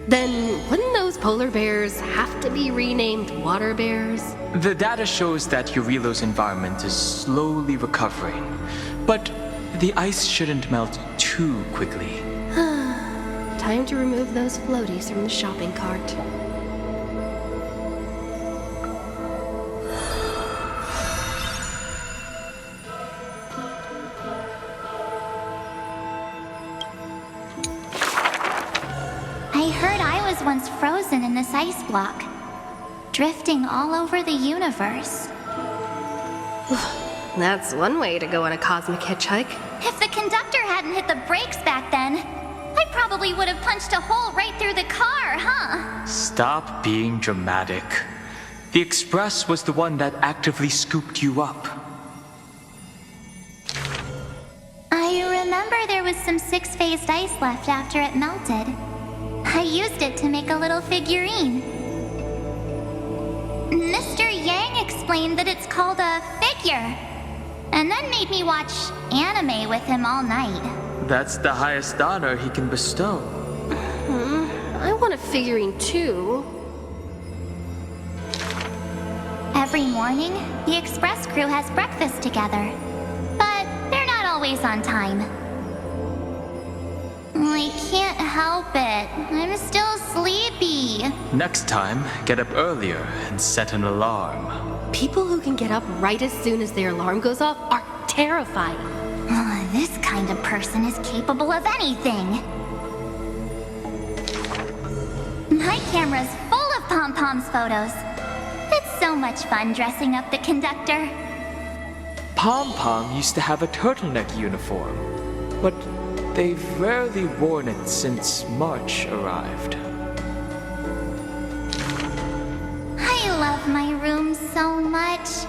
Then wouldn't those polar bears have to be renamed water bears? The data shows that Eurillo's environment is slowly recovering, but the ice shouldn't melt too quickly. Time to remove those floaties from the shopping cart. I heard I was once frozen in this ice block, drifting all over the universe. That's one way to go on a cosmic hitchhike. If the conductor hadn't hit the brakes back then, I probably would have punched a hole right through the car, huh? Stop being dramatic. The Express was the one that actively scooped you up. I remember there was some six-phased ice left after it melted. I used it to make a little figurine. Mr. Yang explained that it's called a figure, and then made me watch anime with him all night. That's the highest honor he can bestow. I want a figurine too. Every morning, the Express crew has breakfast together, but they're not always on time. I can't help it. I'm still sleepy. Next time, get up earlier and set an alarm. People who can get up right as soon as their alarm goes off are terrifying. This kind of person is capable of anything. My camera's full of Pom-Pom's photos. It's so much fun dressing up the conductor. Pom-Pom used to have a turtleneck uniform, but they've rarely worn it since March arrived. I love my room so much.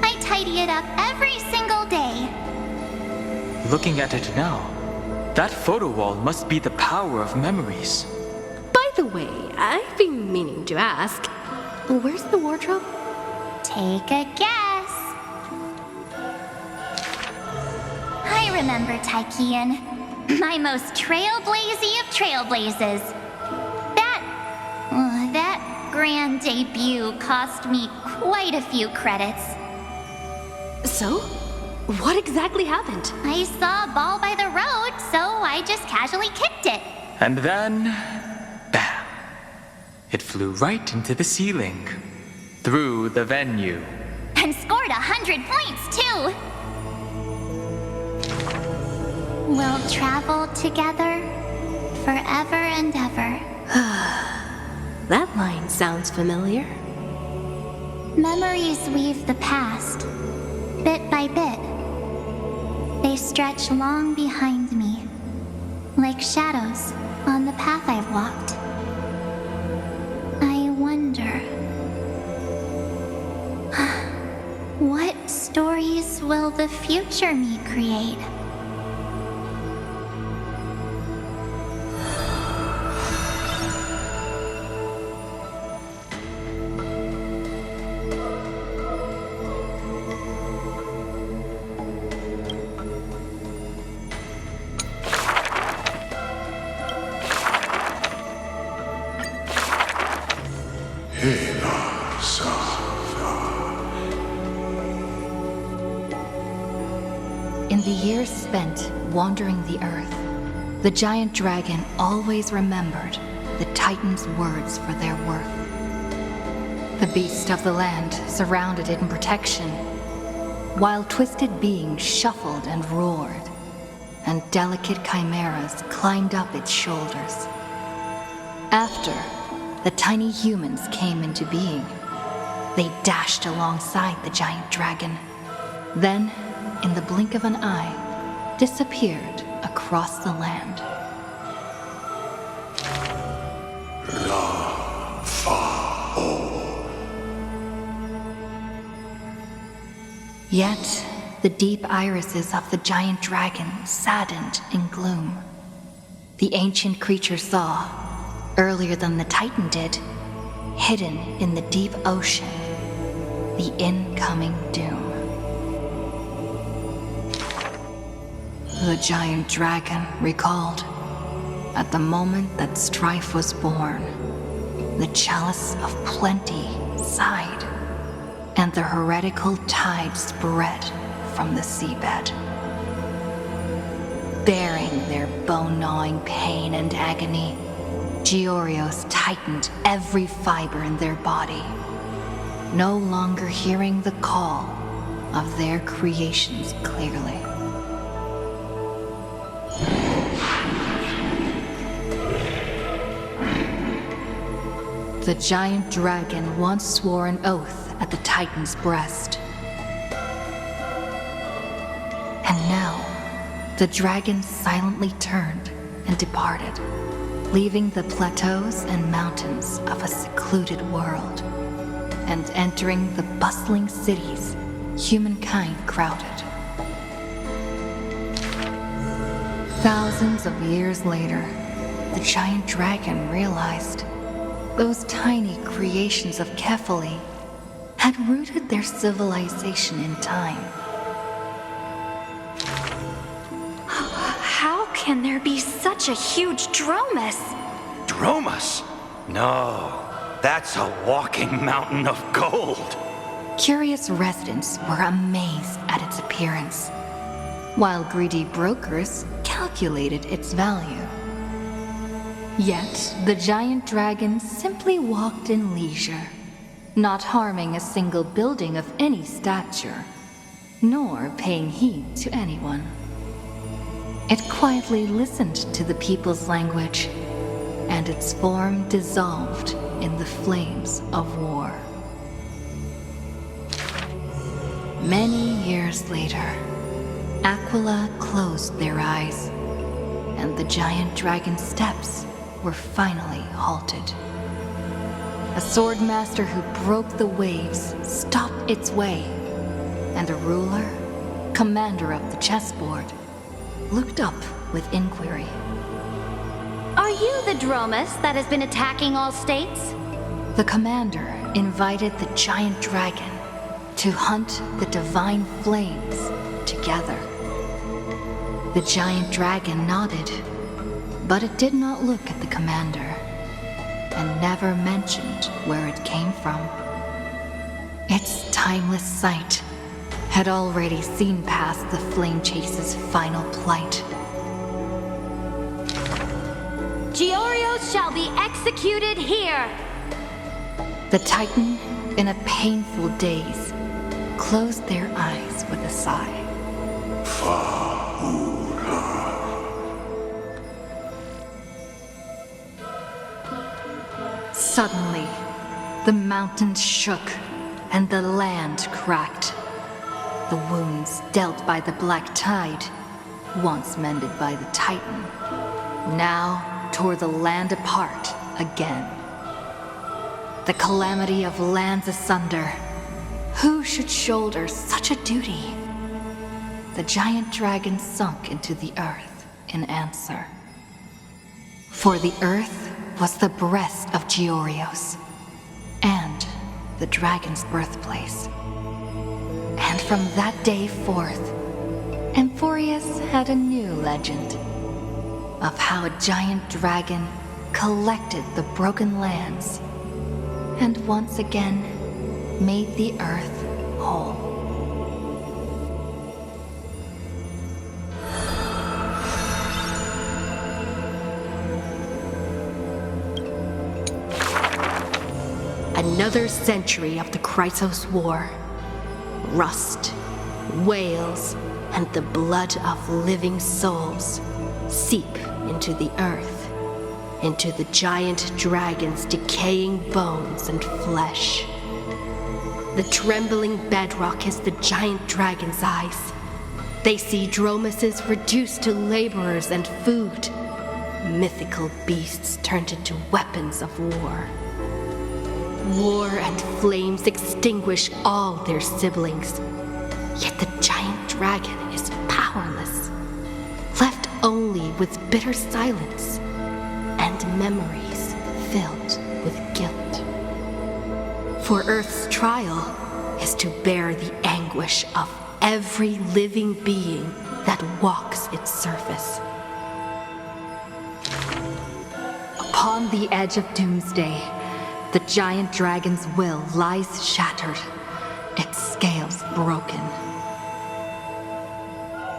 I tidy it up every single day. Looking at it now, that photo wall must be the power of memories. By the way, I've been meaning to ask, where's the wardrobe? Take a guess. I remember Taikian, my most trailblazy of trailblazes. That grand debut cost me quite a few credits. So? What exactly happened? I saw a ball by the road, so I just casually kicked it. And then, bam! It flew right into the ceiling, through the venue. And scored 100 points, too! We'll travel together forever and ever. That line sounds familiar. Memories weave the past, bit by bit. They stretch long behind me, like shadows on the path I've walked. I wonder, what stories will the future me create? In the years spent wandering the earth, the giant dragon always remembered the Titan's words for their worth. The beast of the land surrounded it in protection, while twisted beings shuffled and roared, and delicate chimeras climbed up its shoulders. After, the tiny humans came into being. They dashed alongside the giant dragon, then, in the blink of an eye, disappeared across the land. Yet, the deep irises of the giant dragon saddened in gloom. The ancient creature saw, earlier than the Titan did, hidden in the deep ocean, the incoming doom. The giant dragon recalled, at the moment that strife was born, the chalice of plenty sighed, and the heretical tide spread from the seabed. Bearing their bone-gnawing pain and agony, Georios tightened every fiber in their body, no longer hearing the call of their creations clearly. The giant dragon once swore an oath at the Titan's breast. And now, the dragon silently turned and departed, leaving the plateaus and mountains of a secluded world, and entering the bustling cities humankind crowded. Thousands of years later, the giant dragon realized those tiny creations of Kefali had rooted their civilization in time. How can there be such a huge Dromus? Dromus? No, that's a walking mountain of gold. Curious residents were amazed at its appearance, while greedy brokers calculated its value. Yet, the giant dragon simply walked in leisure, not harming a single building of any stature, nor paying heed to anyone. It quietly listened to the people's language, and its form dissolved in the flames of war. Many years later, Aquila closed their eyes, and the giant dragon's steps were finally halted. A sword master who broke the waves stopped its way, and a ruler, commander of the chessboard, looked up with inquiry. Are you the Dromus that has been attacking all states? The commander invited the giant dragon to hunt the divine flames together. The giant dragon nodded, but it did not look at the commander, and never mentioned where it came from. Its timeless sight had already seen past the Flame Chase's final plight. Georios shall be executed here! The Titan, in a painful daze, closed their eyes with a sigh. Suddenly, the mountains shook and the land cracked. The wounds dealt by the black tide, once mended by the Titan, now tore the land apart again. The calamity of lands asunder. Who should shoulder such a duty? The giant dragon sunk into the earth in answer. For the earth was the breast of Georios, and the dragon's birthplace. And from that day forth, Amphoreus had a new legend of how a giant dragon collected the broken lands and once again made the earth whole. Another century of the Chrysos War. Rust, wails, and the blood of living souls seep into the earth, into the giant dragon's decaying bones and flesh. The trembling bedrock is the giant dragon's eyes. They see Dromuses reduced to laborers and food. Mythical beasts turned into weapons of war. War and flames extinguish all their siblings. Yet the giant dragon is powerless, left only with bitter silence and memories filled with guilt. For Earth's trial is to bear the anguish of every living being that walks its surface. Upon the edge of doomsday, the giant dragon's will lies shattered, its scales broken.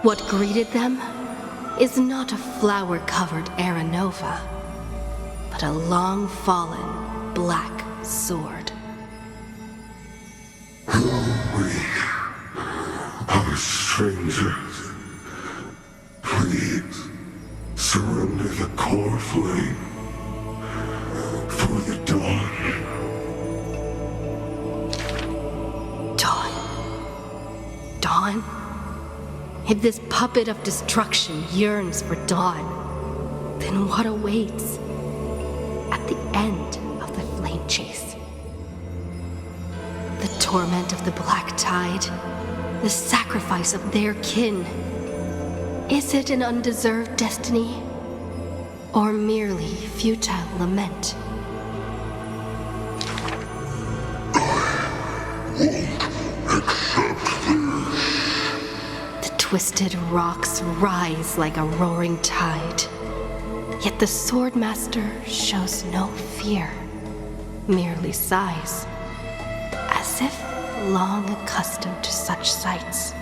What greeted them is not a flower-covered Aranova, but a long-fallen black sword. We are strangers. Please surrender the core flame for the dawn. Dawn? If this puppet of destruction yearns for dawn, then what awaits at the end of the flame chase? The torment of the Black Tide, the sacrifice of their kin. Is it an undeserved destiny, or merely futile lament? The twisted rocks rise like a roaring tide, yet the Swordmaster shows no fear, merely sighs, as if long accustomed to such sights.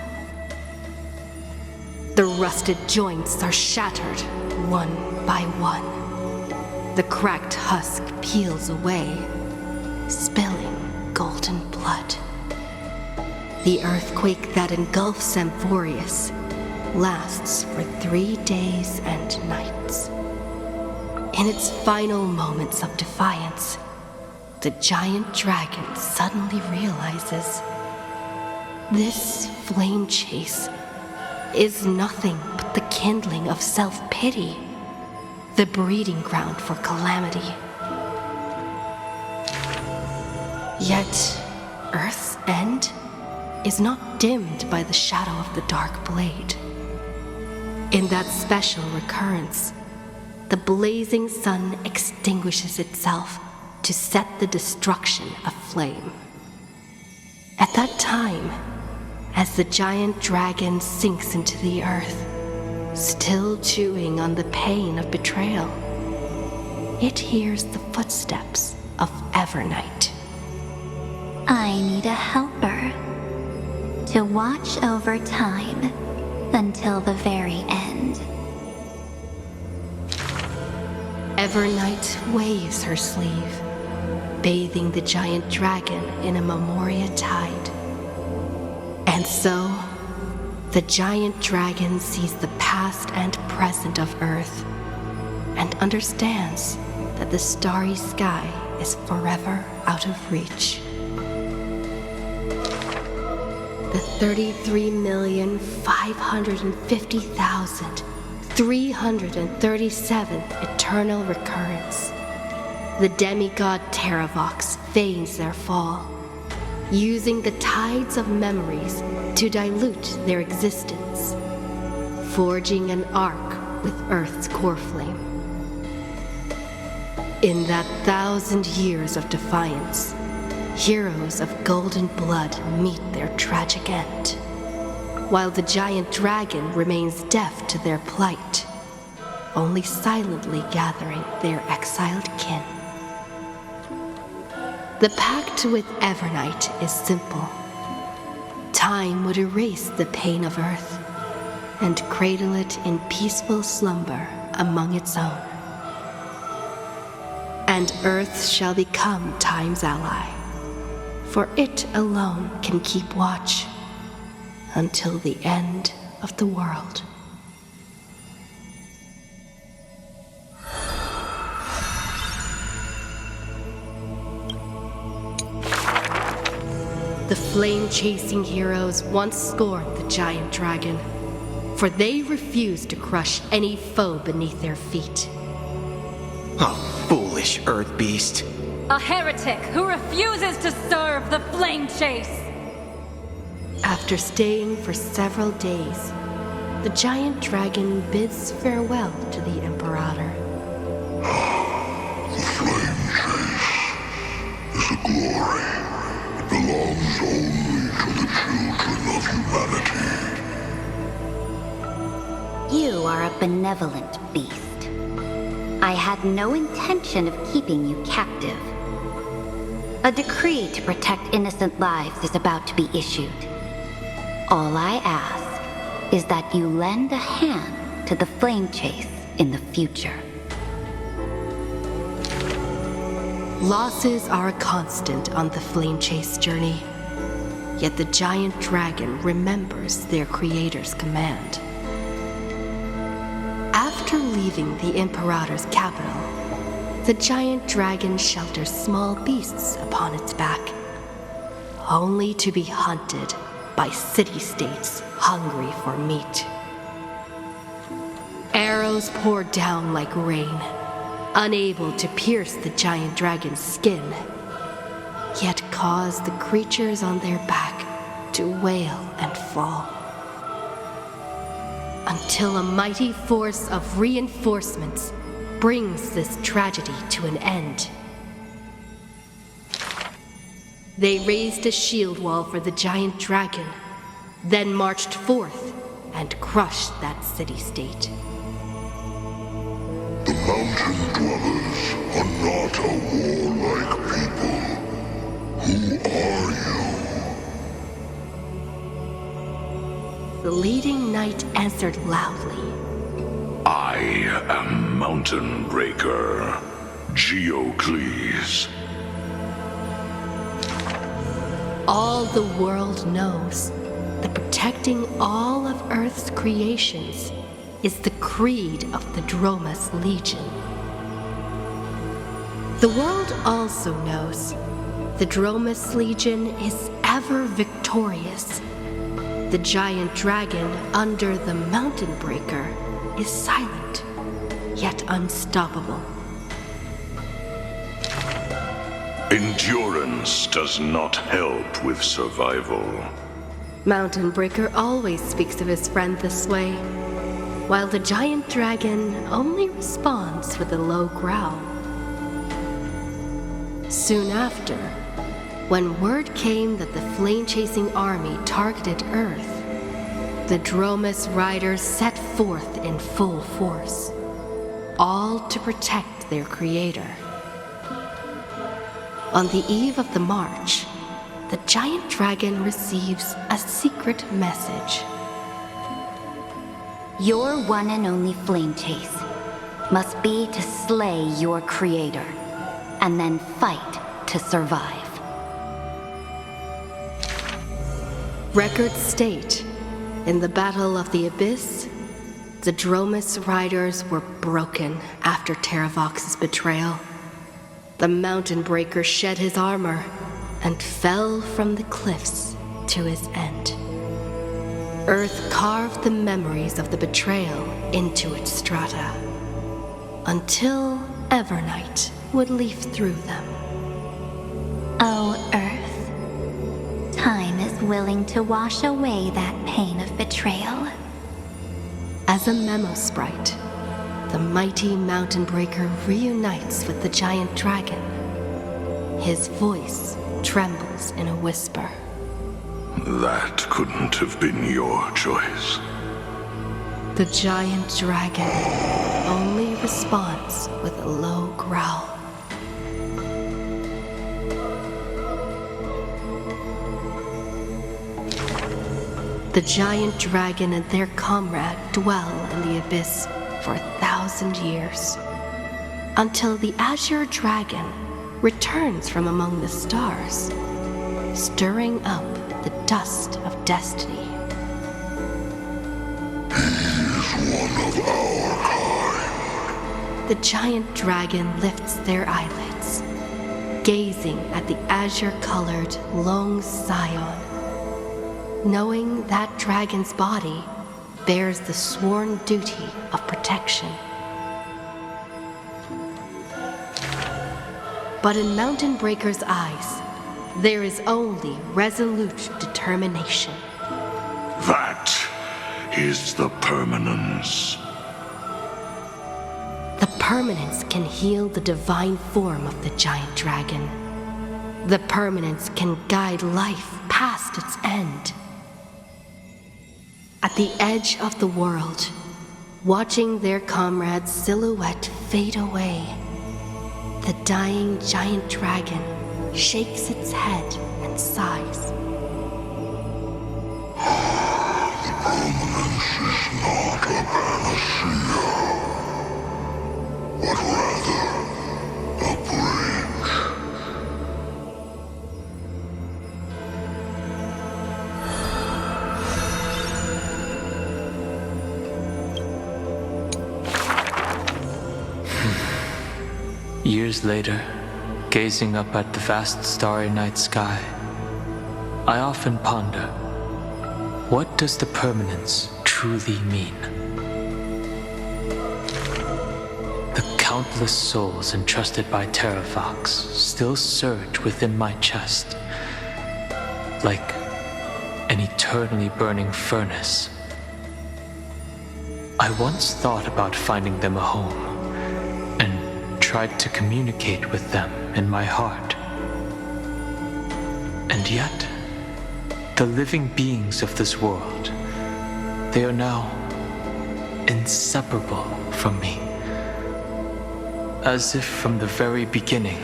The rusted joints are shattered one by one. The cracked husk peels away, spilling golden blood. The earthquake that engulfs Amphoreus lasts for 3 days and nights. In its final moments of defiance, the giant dragon suddenly realizes this flame chase is nothing but the kindling of self-pity, the breeding ground for calamity. Yet, Earth's end is not dimmed by the shadow of the dark blade. In that special recurrence, the blazing sun extinguishes itself to set the destruction aflame. At that time, as the giant dragon sinks into the earth, still chewing on the pain of betrayal, it hears the footsteps of Evernight. I need a helper to watch over time until the very end. Evernight waves her sleeve, bathing the giant dragon in a memoria tide. And so, the giant dragon sees the past and present of Earth and understands that the starry sky is forever out of reach. The 33,550,337th eternal recurrence. The demigod Terravox feigns their fall, using the tides of memories to dilute their existence, forging an arc with Earth's core flame. In that 1,000 years of defiance, heroes of golden blood meet their tragic end, while the giant dragon remains deaf to their plight, only silently gathering their exiled kin. The pact with Evernight is simple. Time would erase the pain of Earth and cradle it in peaceful slumber among its own. And Earth shall become Time's ally, for it alone can keep watch until the end of the world. The flame-chasing heroes once scorned the giant dragon, for they refused to crush any foe beneath their feet. Oh, foolish earth beast. A heretic who refuses to serve the flame chase! After staying for several days, the giant dragon bids farewell to the Imperator. The flame chase is a glory. It belongs only to the children of humanity. You are a benevolent beast. I had no intention of keeping you captive. A decree to protect innocent lives is about to be issued. All I ask is that you lend a hand to the flame chase in the future. Losses are a constant on the flame chase journey, yet the giant dragon remembers their creator's command. After leaving the Imperator's capital, the giant dragon shelters small beasts upon its back, only to be hunted by city-states hungry for meat. Arrows pour down like rain, unable to pierce the giant dragon's skin, yet cause the creatures on their back to wail and fall. Until a mighty force of reinforcements brings this tragedy to an end. They raised a shield wall for the giant dragon, then marched forth and crushed that city-state. The mountain dwellers are not a warlike people. Who are you? The leading knight answered loudly. I am Mountain Breaker, Geocles. All the world knows that protecting all of Earth's creations is the creed of the Dromus Legion. The world also knows the Dromus Legion is ever victorious. The giant dragon under the Mountain Breaker is silent, yet unstoppable. Endurance does not help with survival. Mountain Breaker always speaks of his friend this way, while the giant dragon only responds with a low growl. Soon after, when word came that the flame-chasing army targeted Earth, the Dromus riders set forth in full force, all to protect their creator. On the eve of the march, the giant dragon receives a secret message. Your one and only flame chase must be to slay your creator, and then fight to survive. Records state, in the Battle of the Abyss, the Dromus riders were broken after Terravox's betrayal. The Mountain Breaker shed his armor and fell from the cliffs to his end. Earth carved the memories of the betrayal into its strata, until Evernight would leaf through them. Oh, Earth. Time is willing to wash away that pain of betrayal. As a memo sprite, the mighty Mountain Breaker reunites with the giant dragon. His voice trembles in a whisper. That couldn't have been your choice. The giant dragon only responds with a low growl. The giant dragon and their comrade dwell in the abyss for 1,000 years, until the azure dragon returns from among the stars, stirring up the dust of destiny. He is one of our kind. The giant dragon lifts their eyelids. gazing at the azure-colored long scion, knowing that dragon's body bears the sworn duty of protection. But in Mountain Breaker's eyes, there is only resolute determination. That is the permanence. The permanence can heal the divine form of the giant dragon. The permanence can guide life past its end. At the edge of the world, watching their comrade's silhouette fade away, the dying giant dragon shakes its head and sighs. The permanence is not a panacea, but rather a bridge. Years later, gazing up at the vast starry night sky, I often ponder, what does the permanence truly mean? The countless souls entrusted by Terravox still surge within my chest, like an eternally burning furnace. I once thought about finding them a home, tried to communicate with them in my heart. And yet, the living beings of this world, they are now inseparable from me. As if from the very beginning,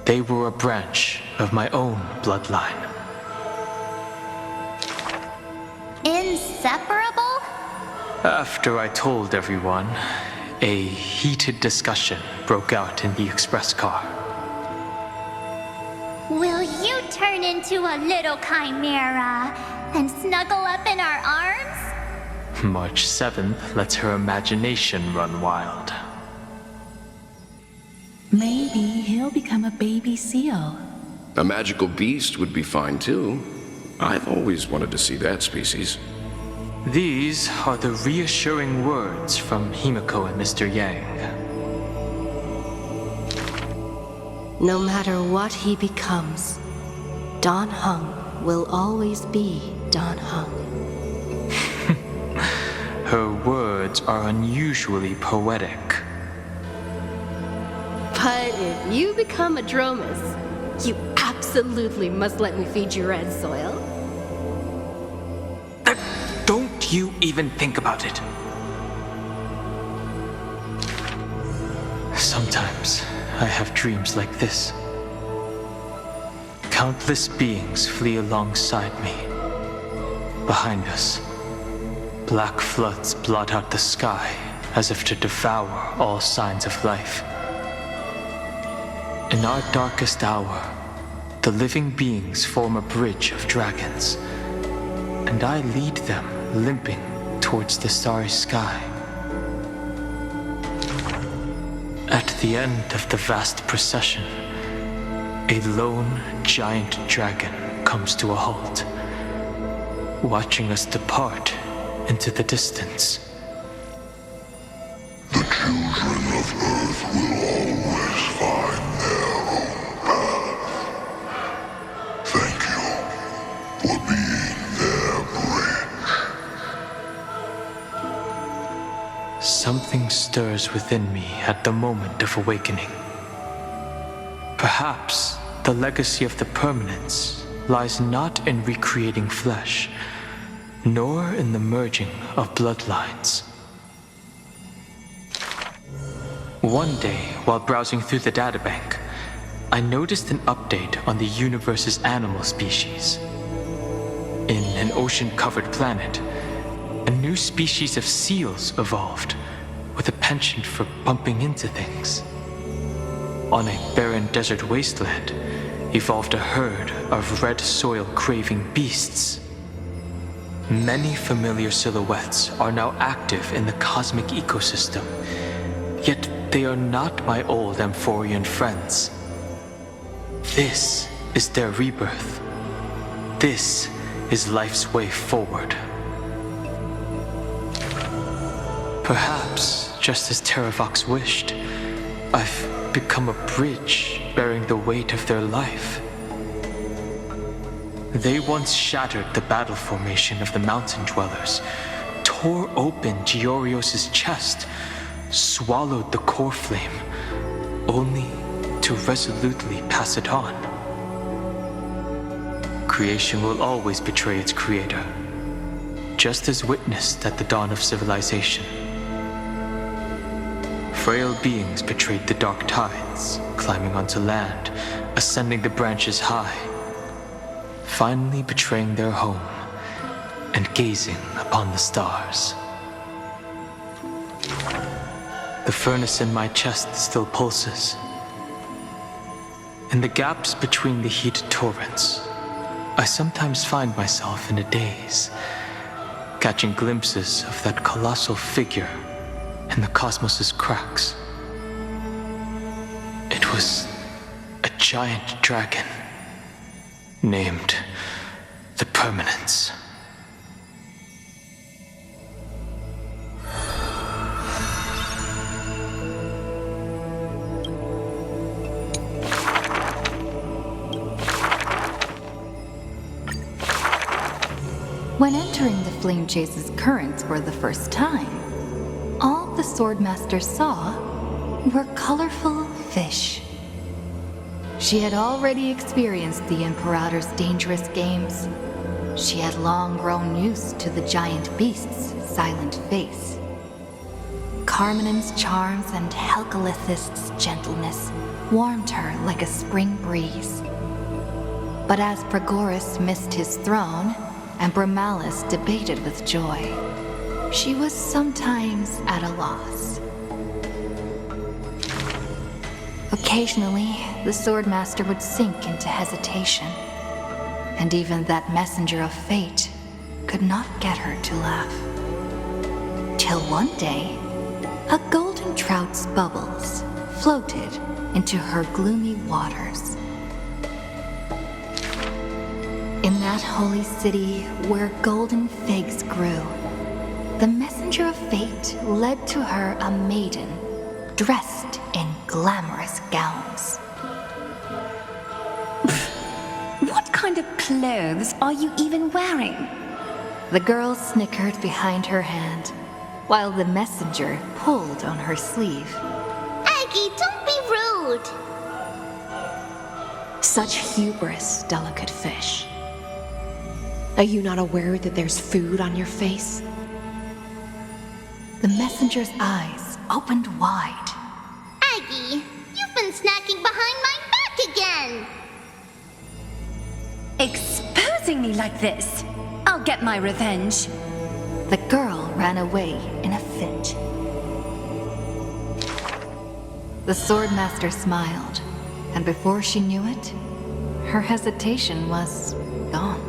they were a branch of my own bloodline. Inseparable? After I told everyone, a heated discussion broke out in the express car. Will you turn into a little chimera and snuggle up in our arms? March 7th lets her imagination run wild. Maybe he'll become a baby seal. A magical beast would be fine too. I've always wanted to see that species. These are the reassuring words from Himiko and Mr. Yang. No matter what he becomes, Dan Heng will always be Dan Heng. Her words are unusually poetic. But if you become a Dromus, you absolutely must let me feed you red soil. Don't you even think about it. Sometimes I have dreams like this. Countless beings flee alongside me. Behind us, black floods blot out the sky as if to devour all signs of life. In our darkest hour, the living beings form a bridge of dragons, and I lead them limping towards the starry sky. At the end of the vast procession, a lone giant dragon comes to a halt, watching us depart into the distance. The children of Earth will always find their own path. Thank you for being their bridge. Something stirs within me at the moment of awakening. Perhaps the legacy of the permanence lies not in recreating flesh, nor in the merging of bloodlines. One day, while browsing through the databank, I noticed an update on the universe's animal species. In an ocean-covered planet, a new species of seals evolved, with a penchant for bumping into things. On a barren desert wasteland, evolved a herd of red soil-craving beasts. Many familiar silhouettes are now active in the cosmic ecosystem, yet they are not my old Amphorian friends. This is their rebirth. This is life's way forward. Perhaps, just as Terravox wished, I've become a bridge bearing the weight of their life. They once shattered the battle formation of the mountain dwellers, tore open Giorios' chest, swallowed the core flame, only to resolutely pass it on. Creation will always betray its creator, just as witnessed at the dawn of civilization. Frail beings betrayed the dark tides, climbing onto land, ascending the branches high, finally betraying their home and gazing upon the stars. The furnace in my chest still pulses. In the gaps between the heated torrents, I sometimes find myself in a daze, catching glimpses of that colossal figure in the cosmos's cracks. It was a giant dragon named the Permanence. When entering the Flame Chase's currents for the first time, all the Swordmaster saw were colorful fish. She had already experienced the Imperator's dangerous games. She had long grown used to the giant beast's silent face. Carminum's charms and Helcalithist's gentleness warmed her like a spring breeze. But as Pregoris missed his throne, and Bromalis debated with joy, she was sometimes at a loss. Occasionally, the Swordmaster would sink into hesitation, and even that messenger of fate could not get her to laugh. Till one day, a golden trout's bubbles floated into her gloomy waters. In that holy city where golden figs grew, the messenger of fate led to her a maiden dressed in glamorous gowns. What kind of clothes are you even wearing? The girl snickered behind her hand, while the messenger pulled on her sleeve. Aggie, don't be rude! Such hubris, delicate fish. Are you not aware that there's food on your face? The messenger's eyes opened wide. Aggie, you've been snacking behind my back again! Exposing me like this! I'll get my revenge. The girl ran away in a fit. The Swordmaster smiled, and before she knew it, her hesitation was gone.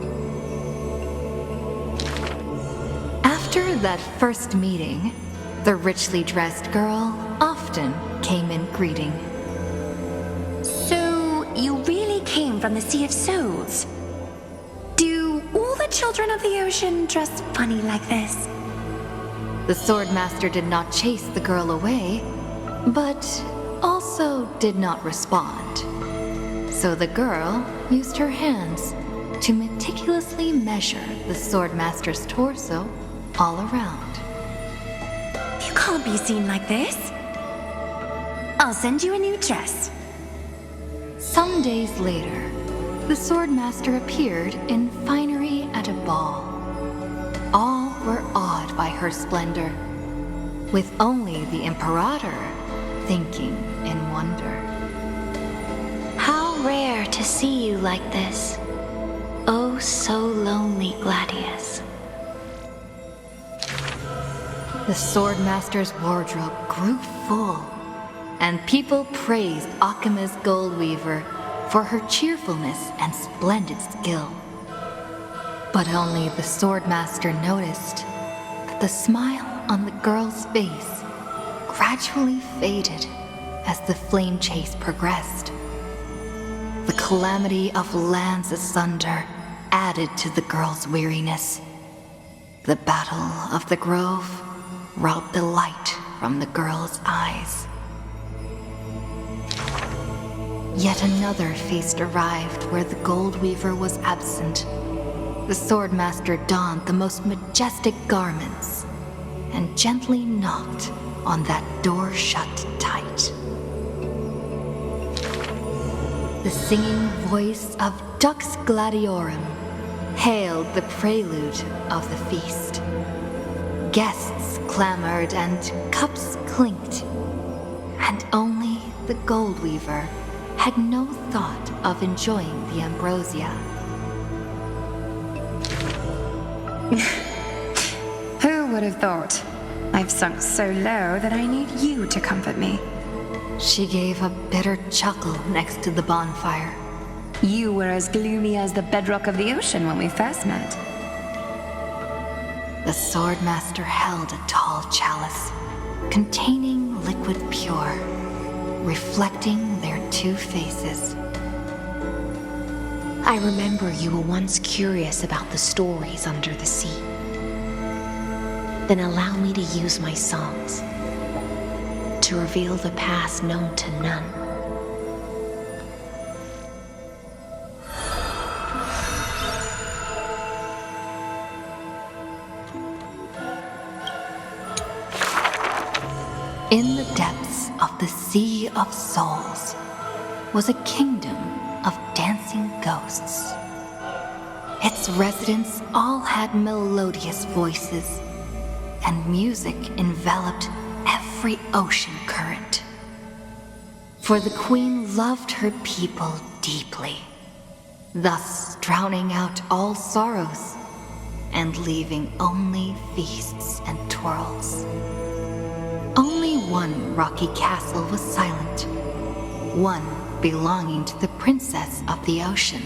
After that first meeting, the richly dressed girl often came in greeting. So, you really came from the Sea of Souls? Do all the children of the ocean dress funny like this? The Swordmaster did not chase the girl away, but also did not respond. So the girl used her hands to meticulously measure the Swordmaster's torso all around. You can't be seen like this. I'll send you a new dress. Some days later, the Swordmaster appeared in finery at a ball. All were awed by her splendor, with only the Imperator thinking in wonder. How rare to see you like this. Oh, so lonely, Gladius. The Swordmaster's wardrobe grew full, and people praised Akima's Goldweaver for her cheerfulness and splendid skill. But only the Swordmaster noticed that the smile on the girl's face gradually faded as the flame chase progressed. The calamity of lands asunder added to the girl's weariness. The battle of the grove robbed the light from the girl's eyes. Yet another feast arrived where the gold weaver was absent. The swordmaster donned the most majestic garments and gently knocked on that door shut tight. The singing voice of Dux Gladiorum hailed the prelude of the feast. Guests clamored and cups clinked, and only the gold weaver had no thought of enjoying the ambrosia. Who would have thought? I've sunk so low that I need you to comfort me. She gave a bitter chuckle next to the bonfire. You were as gloomy as the bedrock of the ocean when we first met. The swordmaster held a tall chalice containing liquid pure, reflecting their two faces. I remember you were once curious about the stories under the sea. Then allow me to use my songs to reveal the past known to none. In the depths of the Sea of Souls was a kingdom of dancing ghosts. Its residents all had melodious voices, and music enveloped every ocean current. For the queen loved her people deeply, thus drowning out all sorrows and leaving only feasts and twirls. Only one rocky castle was silent, one belonging to the princess of the ocean,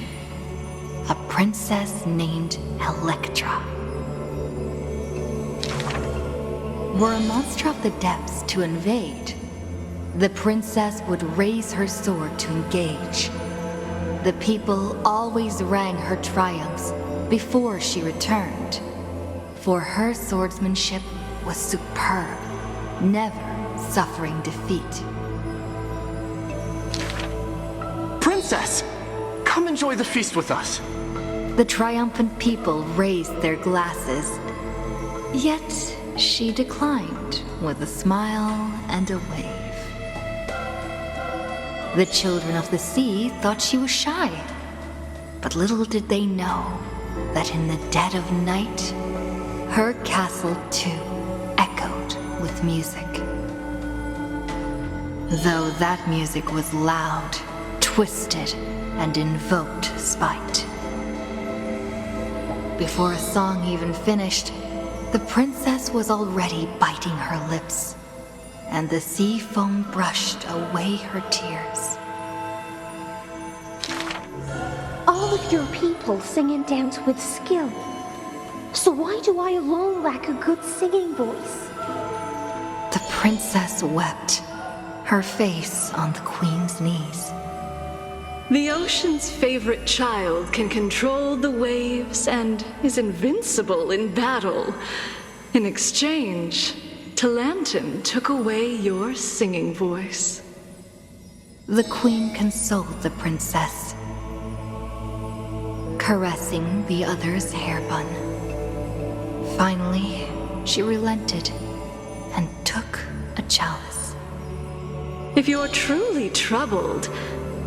a princess named Electra. Were a monster of the depths to invade, the princess would raise her sword to engage. The people always rang her triumphs before she returned, for her swordsmanship was superb, never suffering defeat. Princess, come enjoy the feast with us. The triumphant people raised their glasses, yet she declined with a smile and a wave. The children of the sea thought she was shy, but little did they know that in the dead of night, her castle too echoed with music. Though that music was loud, twisted, and invoked spite. Before a song even finished, the princess was already biting her lips, and the sea foam brushed away her tears. All of your people sing and dance with skill. So why do I alone lack a good singing voice? The princess wept, her face on the queen's knees. The ocean's favorite child can control the waves and is invincible in battle. In exchange, Talantin took away your singing voice. The queen consoled the princess, caressing the other's hair bun. Finally, she relented and took a chalice. If you're truly troubled,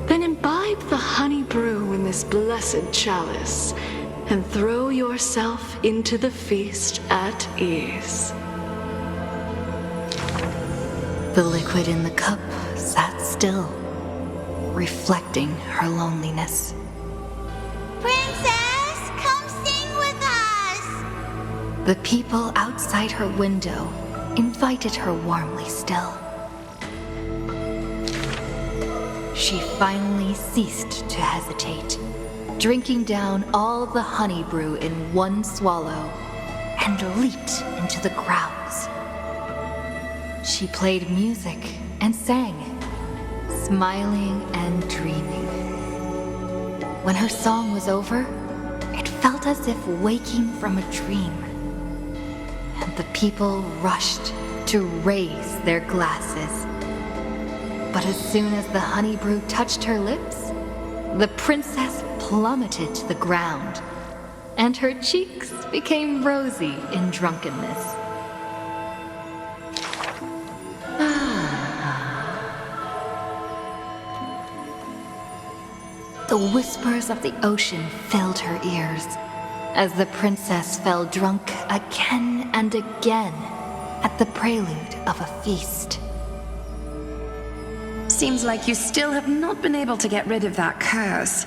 then imbibe the honey brew in this blessed chalice and throw yourself into the feast at ease. The liquid in the cup sat still, reflecting her loneliness. Princess, come sing with us! The people outside her window invited her warmly still. She finally ceased to hesitate, drinking down all the honey brew in one swallow, and leaped into the crowds. She played music and sang, smiling and dreaming. When her song was over, it felt as if waking from a dream. And the people rushed to raise their glasses. But as soon as the honey brew touched her lips, the princess plummeted to the ground, and her cheeks became rosy in drunkenness. The whispers of the ocean filled her ears as the princess fell drunk again and again at the prelude of a feast. Seems like you still have not been able to get rid of that curse.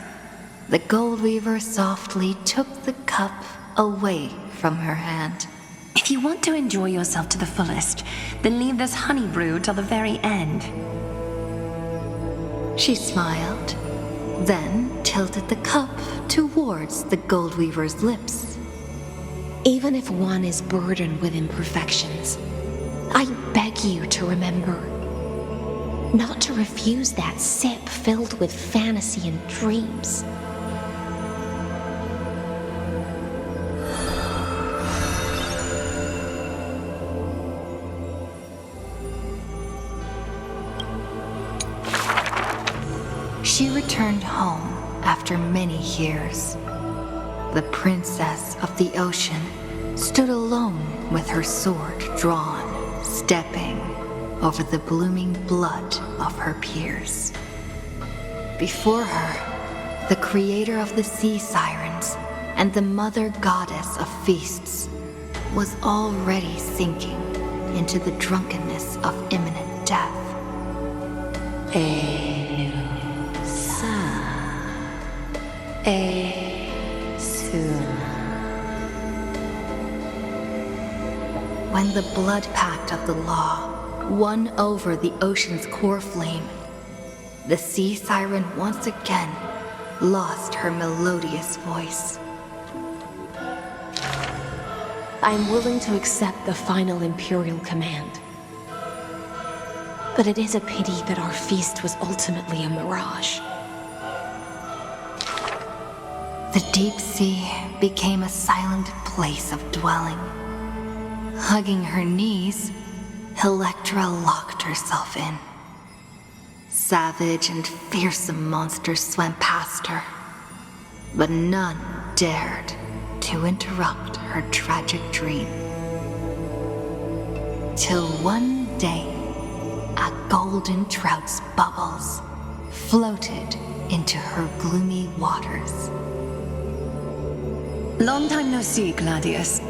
The gold weaver softly took the cup away from her hand. If you want to enjoy yourself to the fullest, then leave this honey brew till the very end. She smiled, then tilted the cup towards the gold weaver's lips. Even if one is burdened with imperfections, I beg you to remember not to refuse that sip filled with fantasy and dreams. She returned home after many years. The princess of the ocean stood alone with her sword drawn, stepping over the blooming blood of her peers. Before her, the creator of the sea sirens and the mother goddess of feasts was already sinking into the drunkenness of imminent death. When the blood pact of the law won over the ocean's core flame, the sea siren once again lost her melodious voice. I'm willing to accept the final Imperial command. But it is a pity that our feast was ultimately a mirage. The deep sea became a silent place of dwelling. Hugging her knees, Electra locked herself in. Savage and fearsome monsters swam past her, but none dared to interrupt her tragic dream. Till one day, a golden trout's bubbles floated into her gloomy waters. Long time no see, Gladius.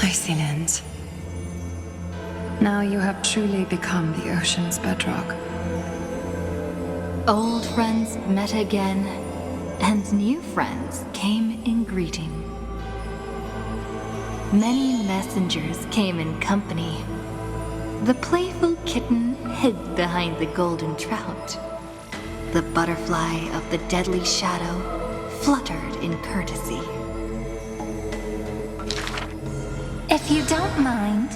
Iceland. Now you have truly become the ocean's bedrock. Old friends met again, and new friends came in greeting. Many messengers came in company. The playful kitten hid behind the golden trout. The butterfly of the deadly shadow fluttered in courtesy. If you don't mind,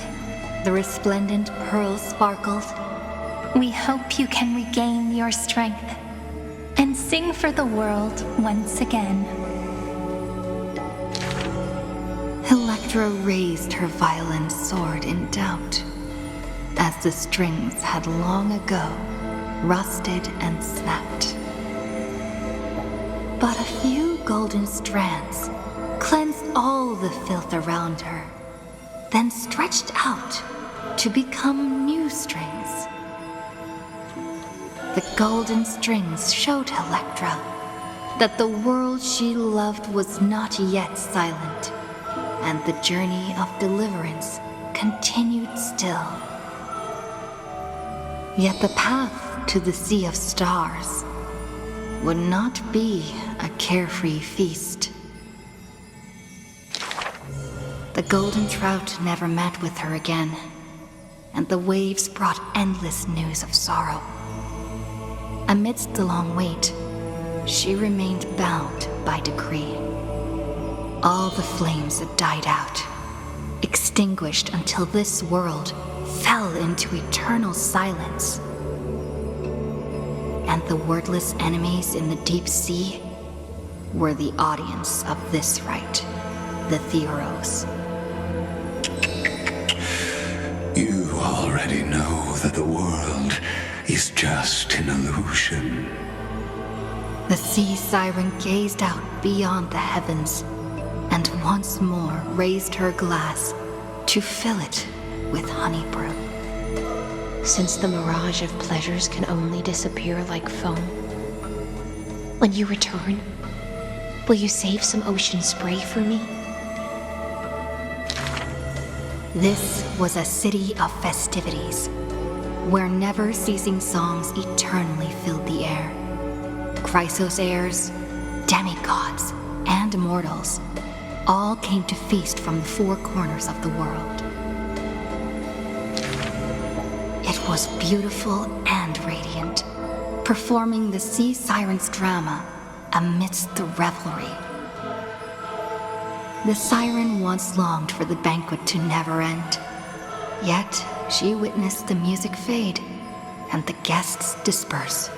the resplendent pearl sparkled. We hope you can regain your strength and sing for the world once again. Electra raised her violin sword in doubt, as the strings had long ago rusted and snapped. But a few golden strands cleansed all the filth around her, then stretched out to become new strings. The golden strings showed Electra that the world she loved was not yet silent, and the journey of deliverance continued still. Yet the path to the Sea of Stars would not be a carefree feast. The golden trout never met with her again, and the waves brought endless news of sorrow. Amidst the long wait, she remained bound by decree. All the flames had died out, extinguished until this world fell into eternal silence. and the wordless enemies in the deep sea were the audience of this rite, the Theros. You already know that the world is just an illusion. The sea siren gazed out beyond the heavens and once more raised her glass to fill it with honey brew. Since the mirage of pleasures can only disappear like foam, when you return, will you save some ocean spray for me? This was a city of festivities, where never-ceasing songs eternally filled the air. Chrysos heirs, demigods, and immortals all came to feast from the four corners of the world. It was beautiful and radiant, performing the sea siren's drama amidst the revelry. The siren once longed for the banquet to never end, yet she witnessed the music fade and the guests disperse.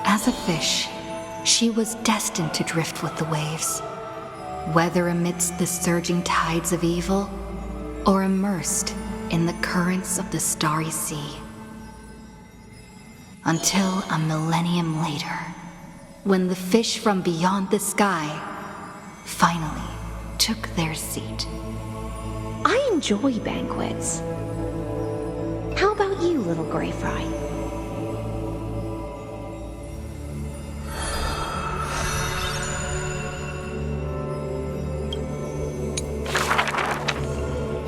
As a fish, she was destined to drift with the waves, whether amidst the surging tides of evil or immersed in the currents of the starry sea. Until a millennium later, when the fish from beyond the sky finally took their seat. I enjoy banquets. How about you, little gray fry?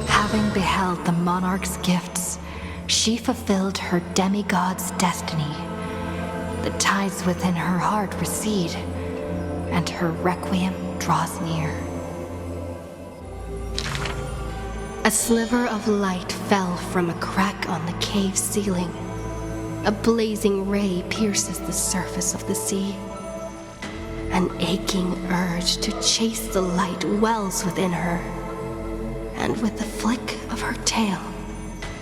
Having beheld the monarch's gifts, she fulfilled her demigod's destiny. The tides within her heart recede, and her requiem draws near. A sliver of light fell from a crack on the cave ceiling. A blazing ray pierces the surface of the sea. An aching urge to chase the light wells within her, and with the flick of her tail,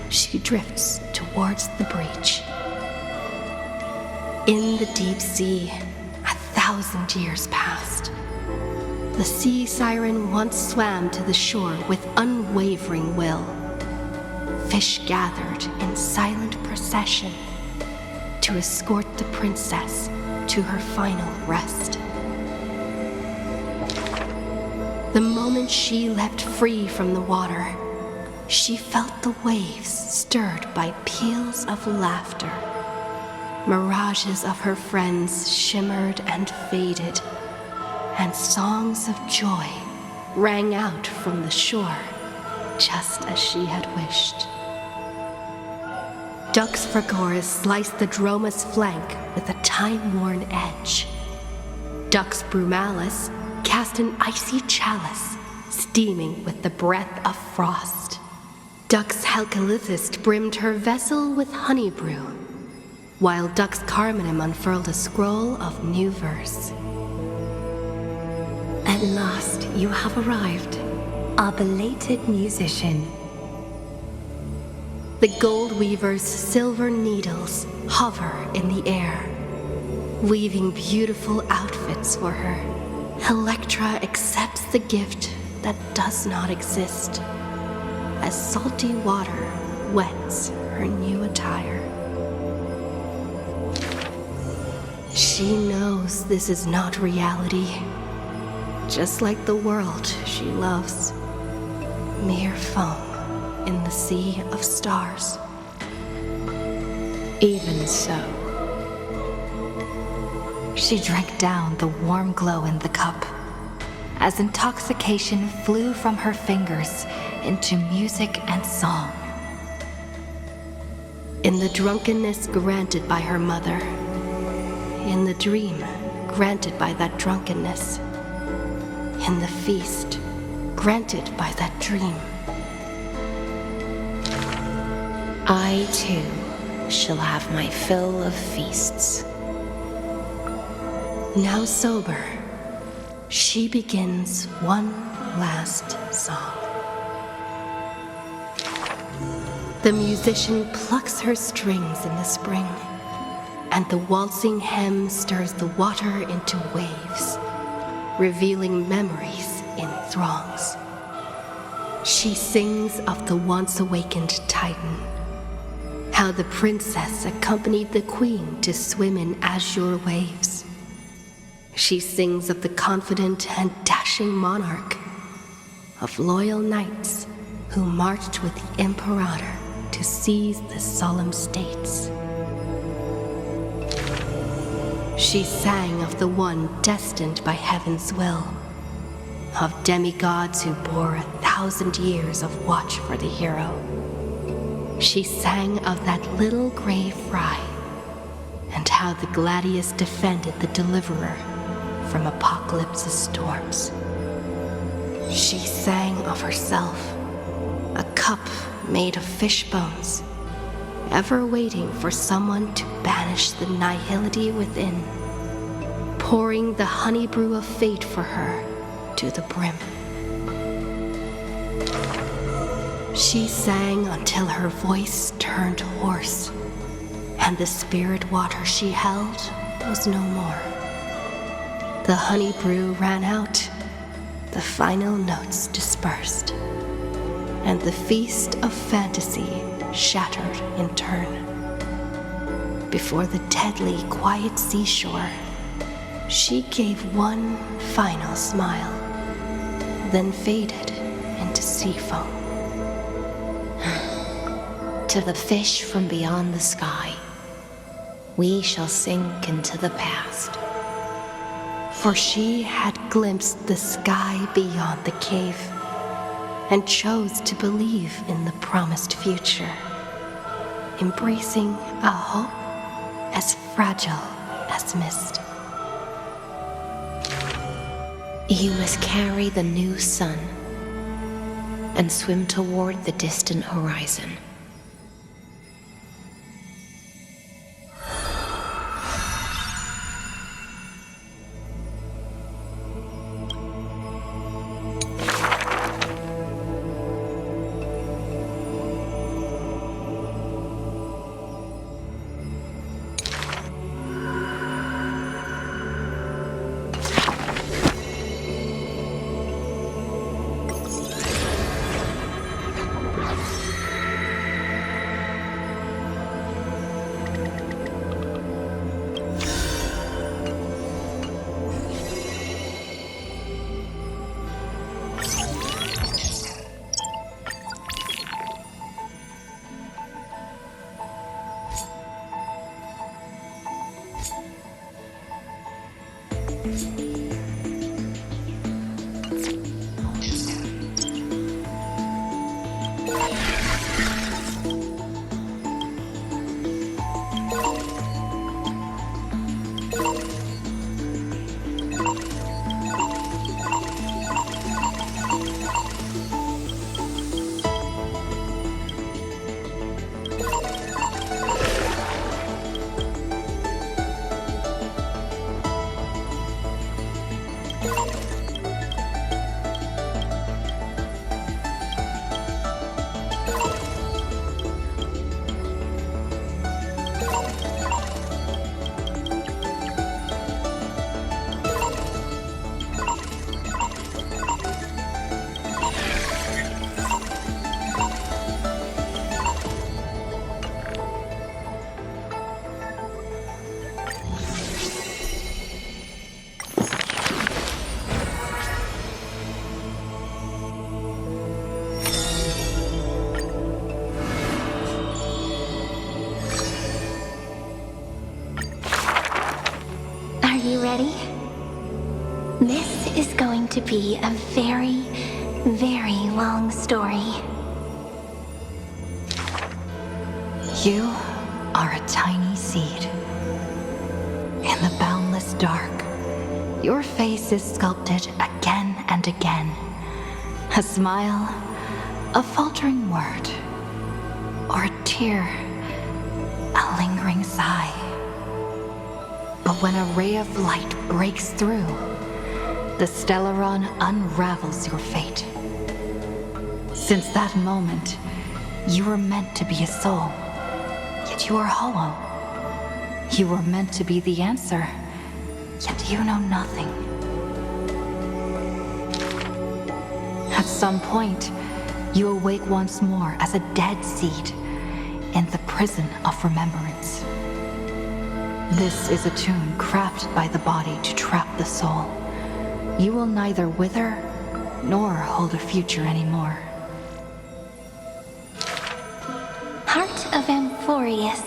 she drifts towards the breach. In the deep sea, 1,000 years passed. The sea siren once swam to the shore with unwavering will. Fish gathered in silent procession to escort the princess to her final rest. The moment she leapt free from the water, she felt the waves stirred by peals of laughter. Mirages of her friends shimmered and faded, and songs of joy rang out from the shore, just as she had wished. Dux Fragoris sliced the Droma's flank with a time-worn edge. Dux Brumalis cast an icy chalice, steaming with the breath of frost. Dux Halkalithist brimmed her vessel with honey brew, while Dux Carmenem unfurled a scroll of new verse. At last, you have arrived, our belated musician. The gold weaver's silver needles hover in the air, weaving beautiful outfits for her. Electra accepts the gift that does not exist, as salty water wets her new attire. She knows this is not reality, just like the world she loves, mere foam in the sea of stars. Even so, she drank down the warm glow in the cup, as intoxication flew from her fingers into music and song. In the drunkenness granted by her mother, in the dream granted by that drunkenness, in the feast granted by that dream, I too shall have my fill of feasts. Now sober, she begins one last song. The musician plucks her strings in the spring, and the waltzing hem stirs the water into waves, revealing memories in throngs. She sings of the once awakened Titan, how the princess accompanied the queen to swim in azure waves. She sings of the confident and dashing monarch, of loyal knights who marched with the Imperator to seize the solemn states. She sang of the one destined by heaven's will, of demigods who bore 1,000 years of watch for the hero. She sang of that little gray fry, and how the Gladius defended the Deliverer from Apocalypse's storms. She sang of herself, a cup made of fish bones, ever waiting for someone to banish the nihility within, pouring the honey brew of fate for her to the brim. She sang until her voice turned hoarse, and the spirit water she held was no more. The honey brew ran out, the final notes dispersed, and the feast of fantasy shattered in turn. Before the deadly quiet seashore, she gave one final smile, then faded into sea foam. To the fish from beyond the sky, we shall sink into the past. For she had glimpsed the sky beyond the cave, and chose to believe in the promised future, embracing a hope as fragile as mist. You must carry the new sun and swim toward the distant horizon. Ready? This is going to be a very, very long story. You are a tiny seed. In the boundless dark, your face is sculpted again and again. A smile, a faltering word, or a tear, a lingering sigh. But when a ray of light breaks through, the Stellaron unravels your fate. Since that moment, you were meant to be a soul, yet you are hollow. You were meant to be the answer, yet you know nothing. At some point, you awake once more as a dead seed in the prison of remembrance. This is a tomb crafted by the body to trap the soul. You will neither wither nor hold a future anymore. Heart of Amphoreus,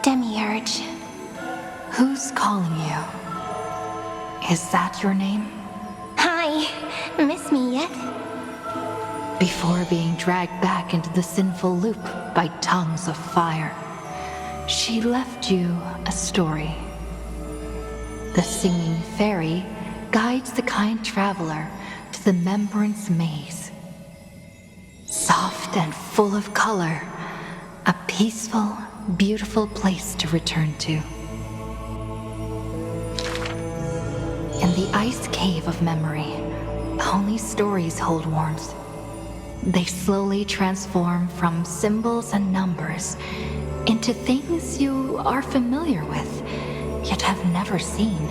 Demiurge. Who's calling you? Is that your name? Hi, miss me yet? Before being dragged back into the sinful loop by tongues of fire, she left you a story. The singing fairy guides the kind traveler to the Membrance Maze. Soft and full of color, a peaceful, beautiful place to return to. In the ice cave of memory, only stories hold warmth. They slowly transform from symbols and numbers into things you are familiar with, yet have never seen.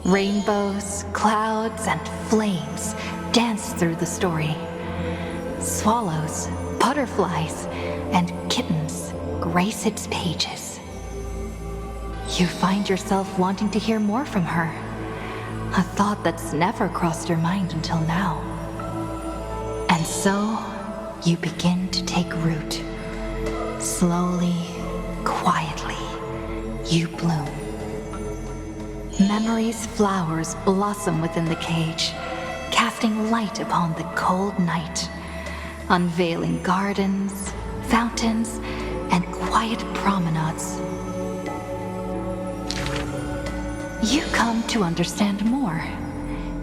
Rainbows, clouds, and flames dance through the story. Swallows, butterflies, and kittens grace its pages. You find yourself wanting to hear more from her, a thought that's never crossed your mind until now. And so, you begin to take root. Slowly, quietly, you bloom. Memory's flowers blossom within the cage, casting light upon the cold night, unveiling gardens, fountains, and quiet promenades. You come to understand more.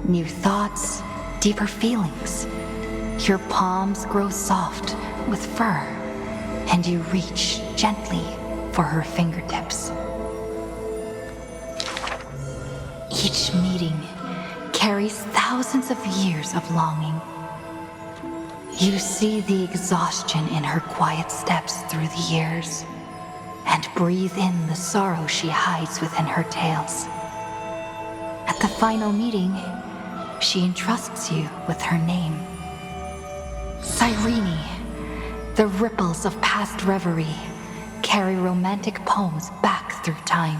New thoughts, deeper feelings. Your palms grow soft with fur, and you reach gently for her fingertips. Each meeting carries thousands of years of longing. You see the exhaustion in her quiet steps through the years, and breathe in the sorrow she hides within her tales. At the final meeting, she entrusts you with her name. Cyrene, the ripples of past reverie carry romantic poems back through time.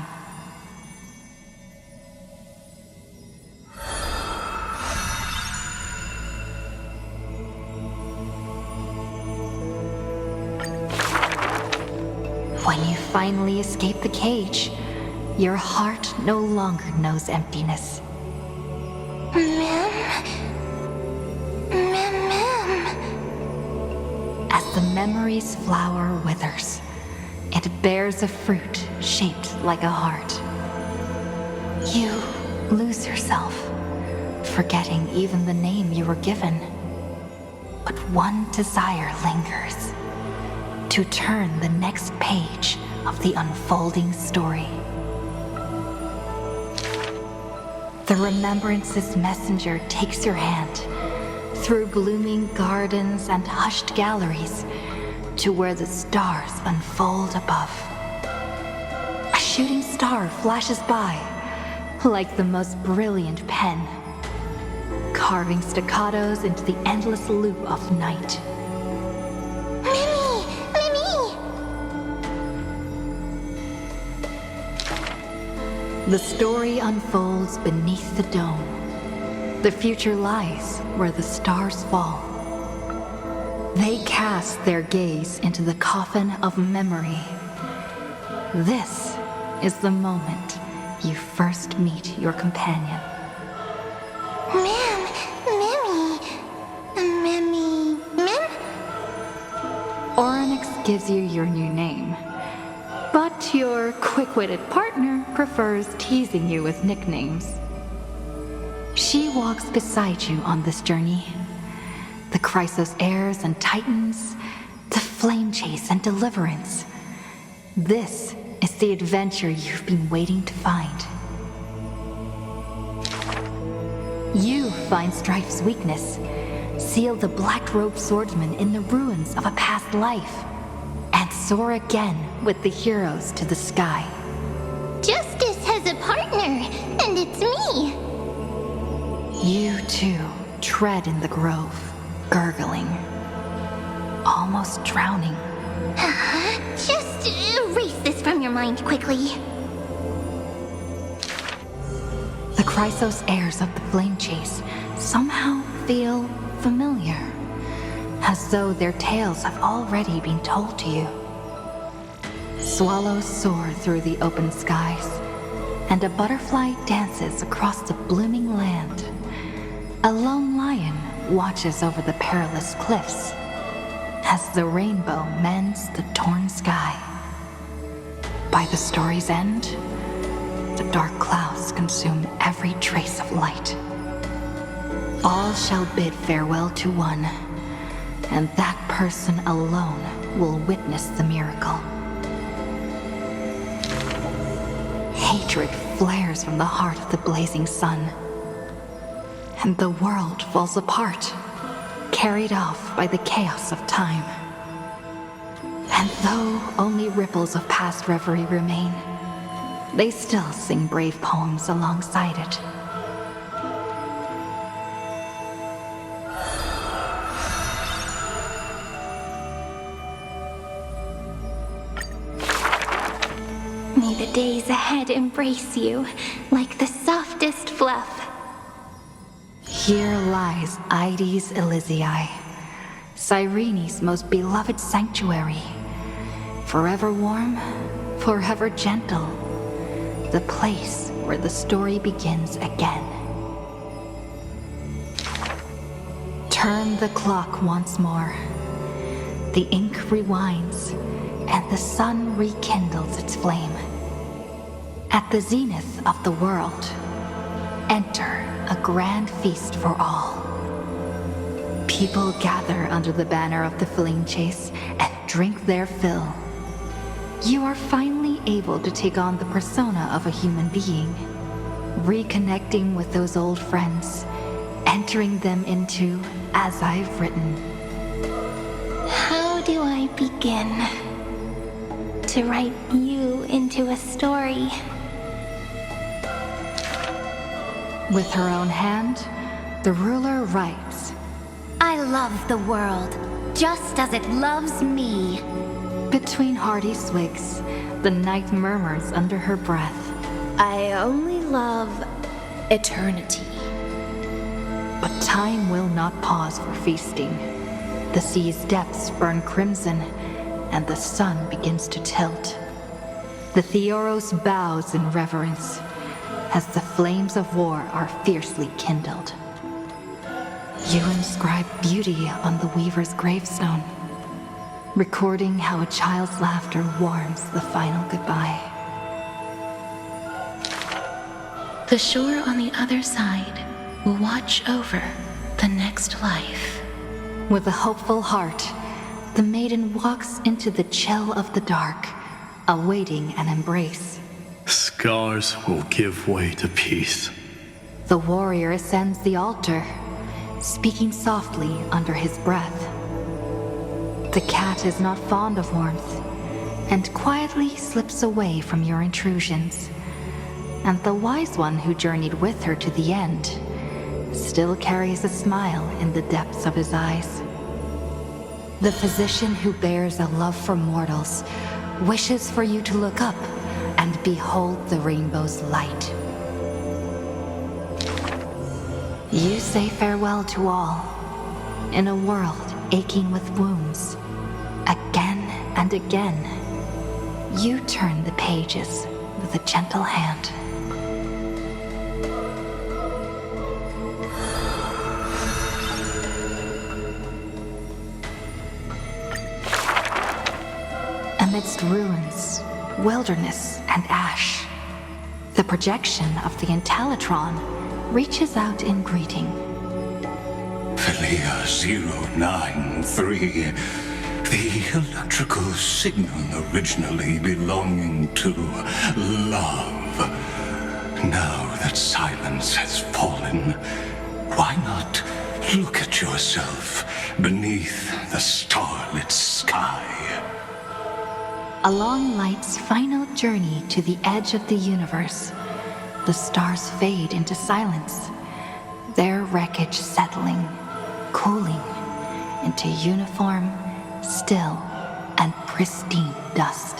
When you finally escape the cage, your heart no longer knows emptiness. As the memory's flower withers, it bears a fruit shaped like a heart. You lose yourself, forgetting even the name you were given. But one desire lingers: to turn the next page of the unfolding story. The Remembrance's messenger takes your hand through blooming gardens and hushed galleries to where the stars unfold above. A shooting star flashes by like the most brilliant pen, carving staccatos into the endless loop of night. The story unfolds beneath the dome. The future lies where the stars fall. They cast their gaze into the coffin of memory. This is the moment you first meet your companion. Oryx gives you your new name, but your quick-witted partner prefers teasing you with nicknames. She walks beside you on this journey. The Chrysos heirs and titans, the flame chase and deliverance. This is the adventure you've been waiting to find. You find Strife's weakness, seal the black-robed swordsman in the ruins of a past life, and soar again with the heroes to the sky. Justice has a partner, and it's me. You too tread in the grove, gurgling, almost drowning. Just erase this from your mind quickly. The Chrysos heirs of the Flame Chase somehow feel familiar, as though their tales have already been told to you. Swallows soar through the open skies, and a butterfly dances across the blooming land. A lone lion watches over the perilous cliffs as the rainbow mends the torn sky. By the story's end, the dark clouds consume every trace of light. All shall bid farewell to one, and that person alone will witness the miracle. Hatred flares from the heart of the blazing sun, and the world falls apart, carried off by the chaos of time. And though only ripples of past reverie remain, they still sing brave poems alongside it. May the days ahead embrace you like the softest fluff. Here lies Ides Elysiae, Cyrene's most beloved sanctuary. Forever warm, forever gentle. The place where the story begins again. Turn the clock once more. The ink rewinds, and the sun rekindles its flame. At the zenith of the world, enter a grand feast for all. People gather under the banner of the Flame Chase and drink their fill. You are finally able to take on the persona of a human being, reconnecting with those old friends, entering them into As I've Written. How do I begin to write you into a story? With her own hand, the ruler writes, I love the world, just as it loves me. Between hearty swigs, the night murmurs under her breath, I only love eternity. But time will not pause for feasting. The sea's depths burn crimson, and the sun begins to tilt. The Theoros bows in reverence, as the flames of war are fiercely kindled. You inscribe beauty on the weaver's gravestone, recording how a child's laughter warms the final goodbye. The shore on the other side will watch over the next life. With a hopeful heart, the maiden walks into the chill of the dark, awaiting an embrace. Scars will give way to peace. The warrior ascends the altar, speaking softly under his breath. The cat is not fond of warmth, and quietly slips away from your intrusions. And the wise one who journeyed with her to the end still carries a smile in the depths of his eyes. The physician who bears a love for mortals wishes for you to look up and behold the rainbow's light. You say farewell to all, in a world aching with wounds. Again and again, you turn the pages with a gentle hand. Amidst ruins, wilderness, and ash, the projection of the Intellitron reaches out in greeting. Philia 093, the electrical signal originally belonging to love. Now that silence has fallen, why not look at yourself beneath the starlit sky? Along light's final journey to the edge of the universe, the stars fade into silence, their wreckage settling, cooling into uniform, still, and pristine dust.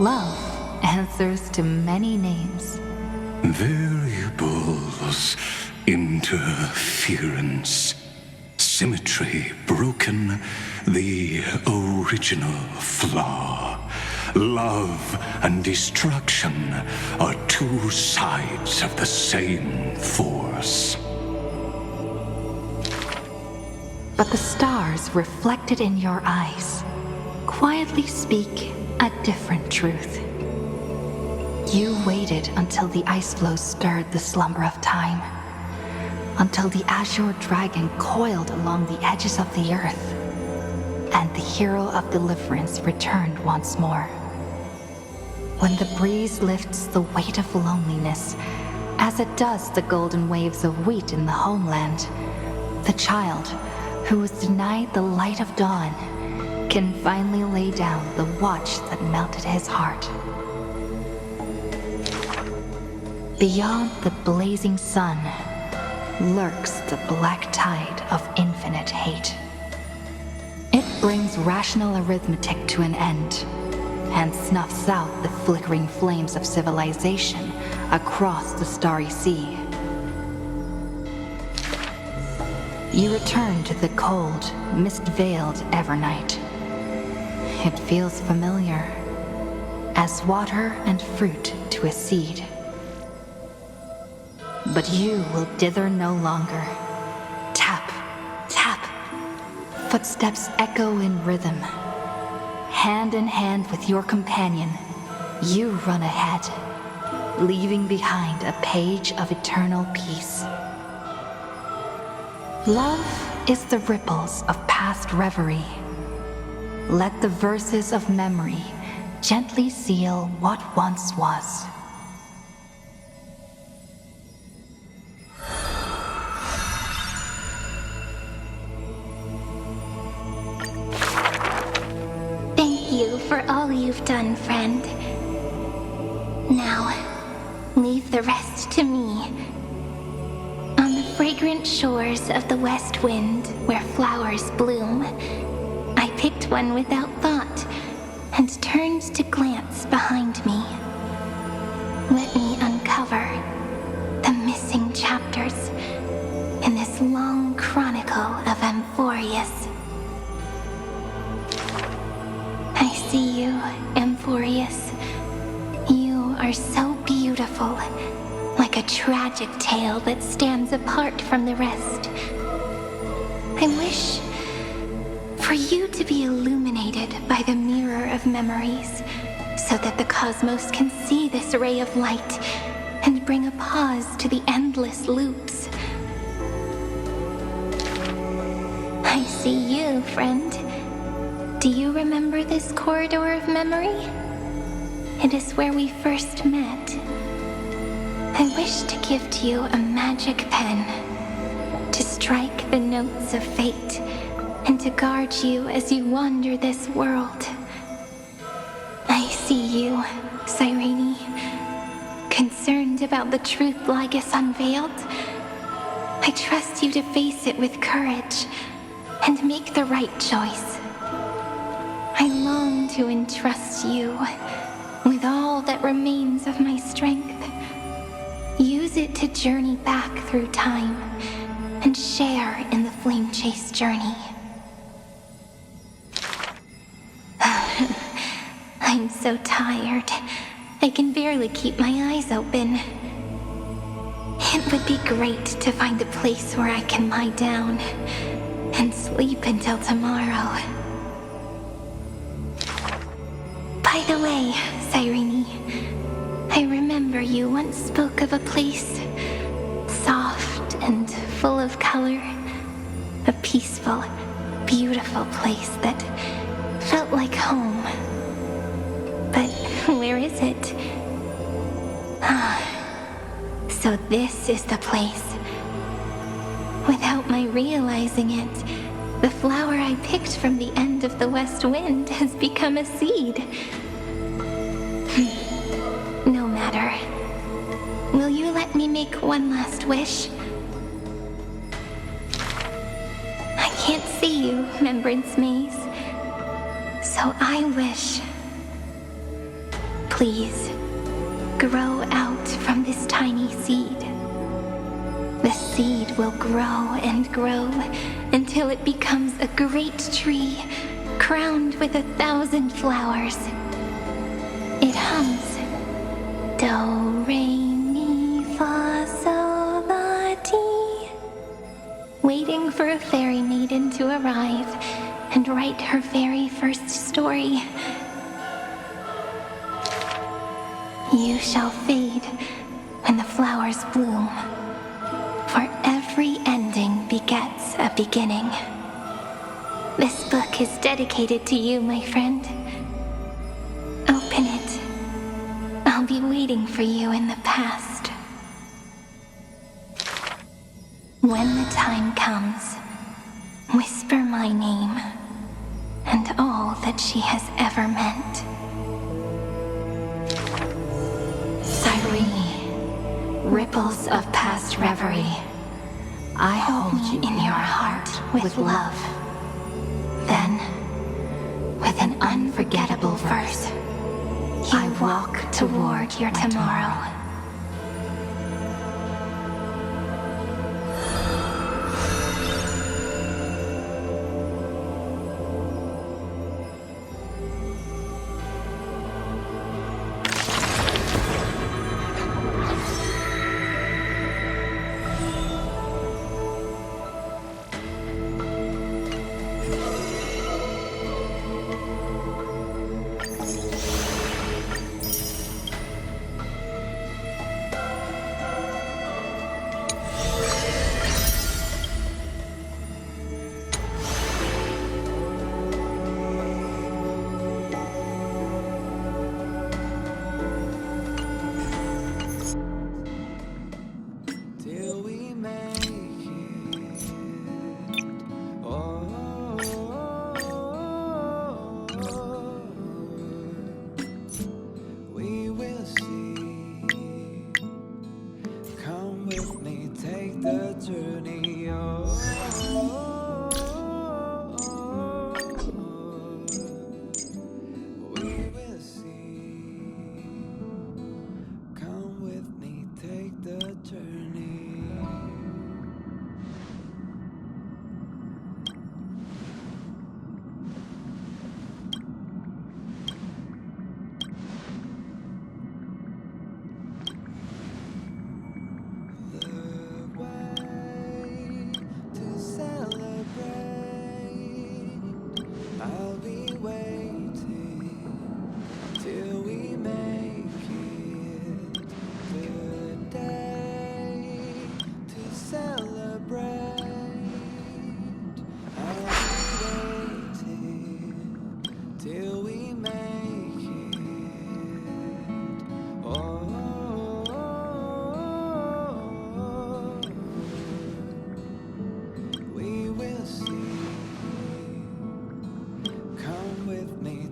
Love answers to many names. Variables, interference, symmetry broken, the original flaw. Love and destruction are two sides of the same force. But the stars reflected in your eyes quietly speak a different truth. You waited until the ice floes stirred the slumber of time, until the azure dragon coiled along the edges of the earth, and the hero of deliverance returned once more. When the breeze lifts the weight of loneliness, as it does the golden waves of wheat in the homeland, the child who was denied the light of dawn can finally lay down the watch that melted his heart. Beyond the blazing sun lurks the black tide of infinite hate. It brings rational arithmetic to an end and snuffs out the flickering flames of civilization across the starry sea. You return to the cold, mist-veiled Evernight. It feels familiar, as water and fruit to a seed. But you will dither no longer. Tap, tap. Footsteps echo in rhythm. Hand in hand with your companion, you run ahead, leaving behind a page of eternal peace. Love is the ripples of past reverie. Let the verses of memory gently seal what once was. Thank you for all you've done, friend. Now, leave the rest to me. On the fragrant shores of the west wind, where flowers bloom, I picked one without thought and turned to glance behind me. Let me uncover the missing chapters in this long chronicle of Amphoreus. I see you, Amphoreus. You are so beautiful, like a tragic tale that stands apart from the rest. I wish for you to be illuminated by the mirror of memories, so that the cosmos can see this ray of light and bring a pause to the endless loops. I see you, friend. Do you remember this corridor of memory? It is where we first met. I wish to give to you a magic pen, to strike the notes of fate, and to guard you as you wander this world. I see you, Cyrene, concerned about the truth Lygus unveiled. I trust you to face it with courage and make the right choice. I long to entrust you with all that remains of my strength. Use it to journey back through time and share in the flame chase journey. I'm so tired. I can barely keep my eyes open. It would be great to find a place where I can lie down and sleep until tomorrow. By the way, Cyrene, I remember you once spoke of a place soft and full of color. A peaceful, beautiful place that felt like home. But where is it? So this is the place. Without my realizing it, The flower I picked from the end of the west wind has become a seed. No matter. Will you let me make one last wish? I can't see you, Remembrance Maze. So I wish. Please, grow out from this tiny seed. The seed will grow and grow until it becomes a great tree crowned with 1,000 flowers. It hums. Do, re, mi, fa, sol, la, ti. Waiting for a fairy maiden to arrive and write her very first story. You shall fade when the flowers bloom, for every ending begets a beginning. This book is dedicated to you, my friend. Open it. I'll be waiting for you in the past. When the time comes, whisper my name and all that she has ever meant. Cyrene, ripples of past reverie, I hold you in your heart with love. Then, with an unforgettable verse, I walk toward your tomorrow.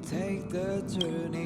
Take the journey.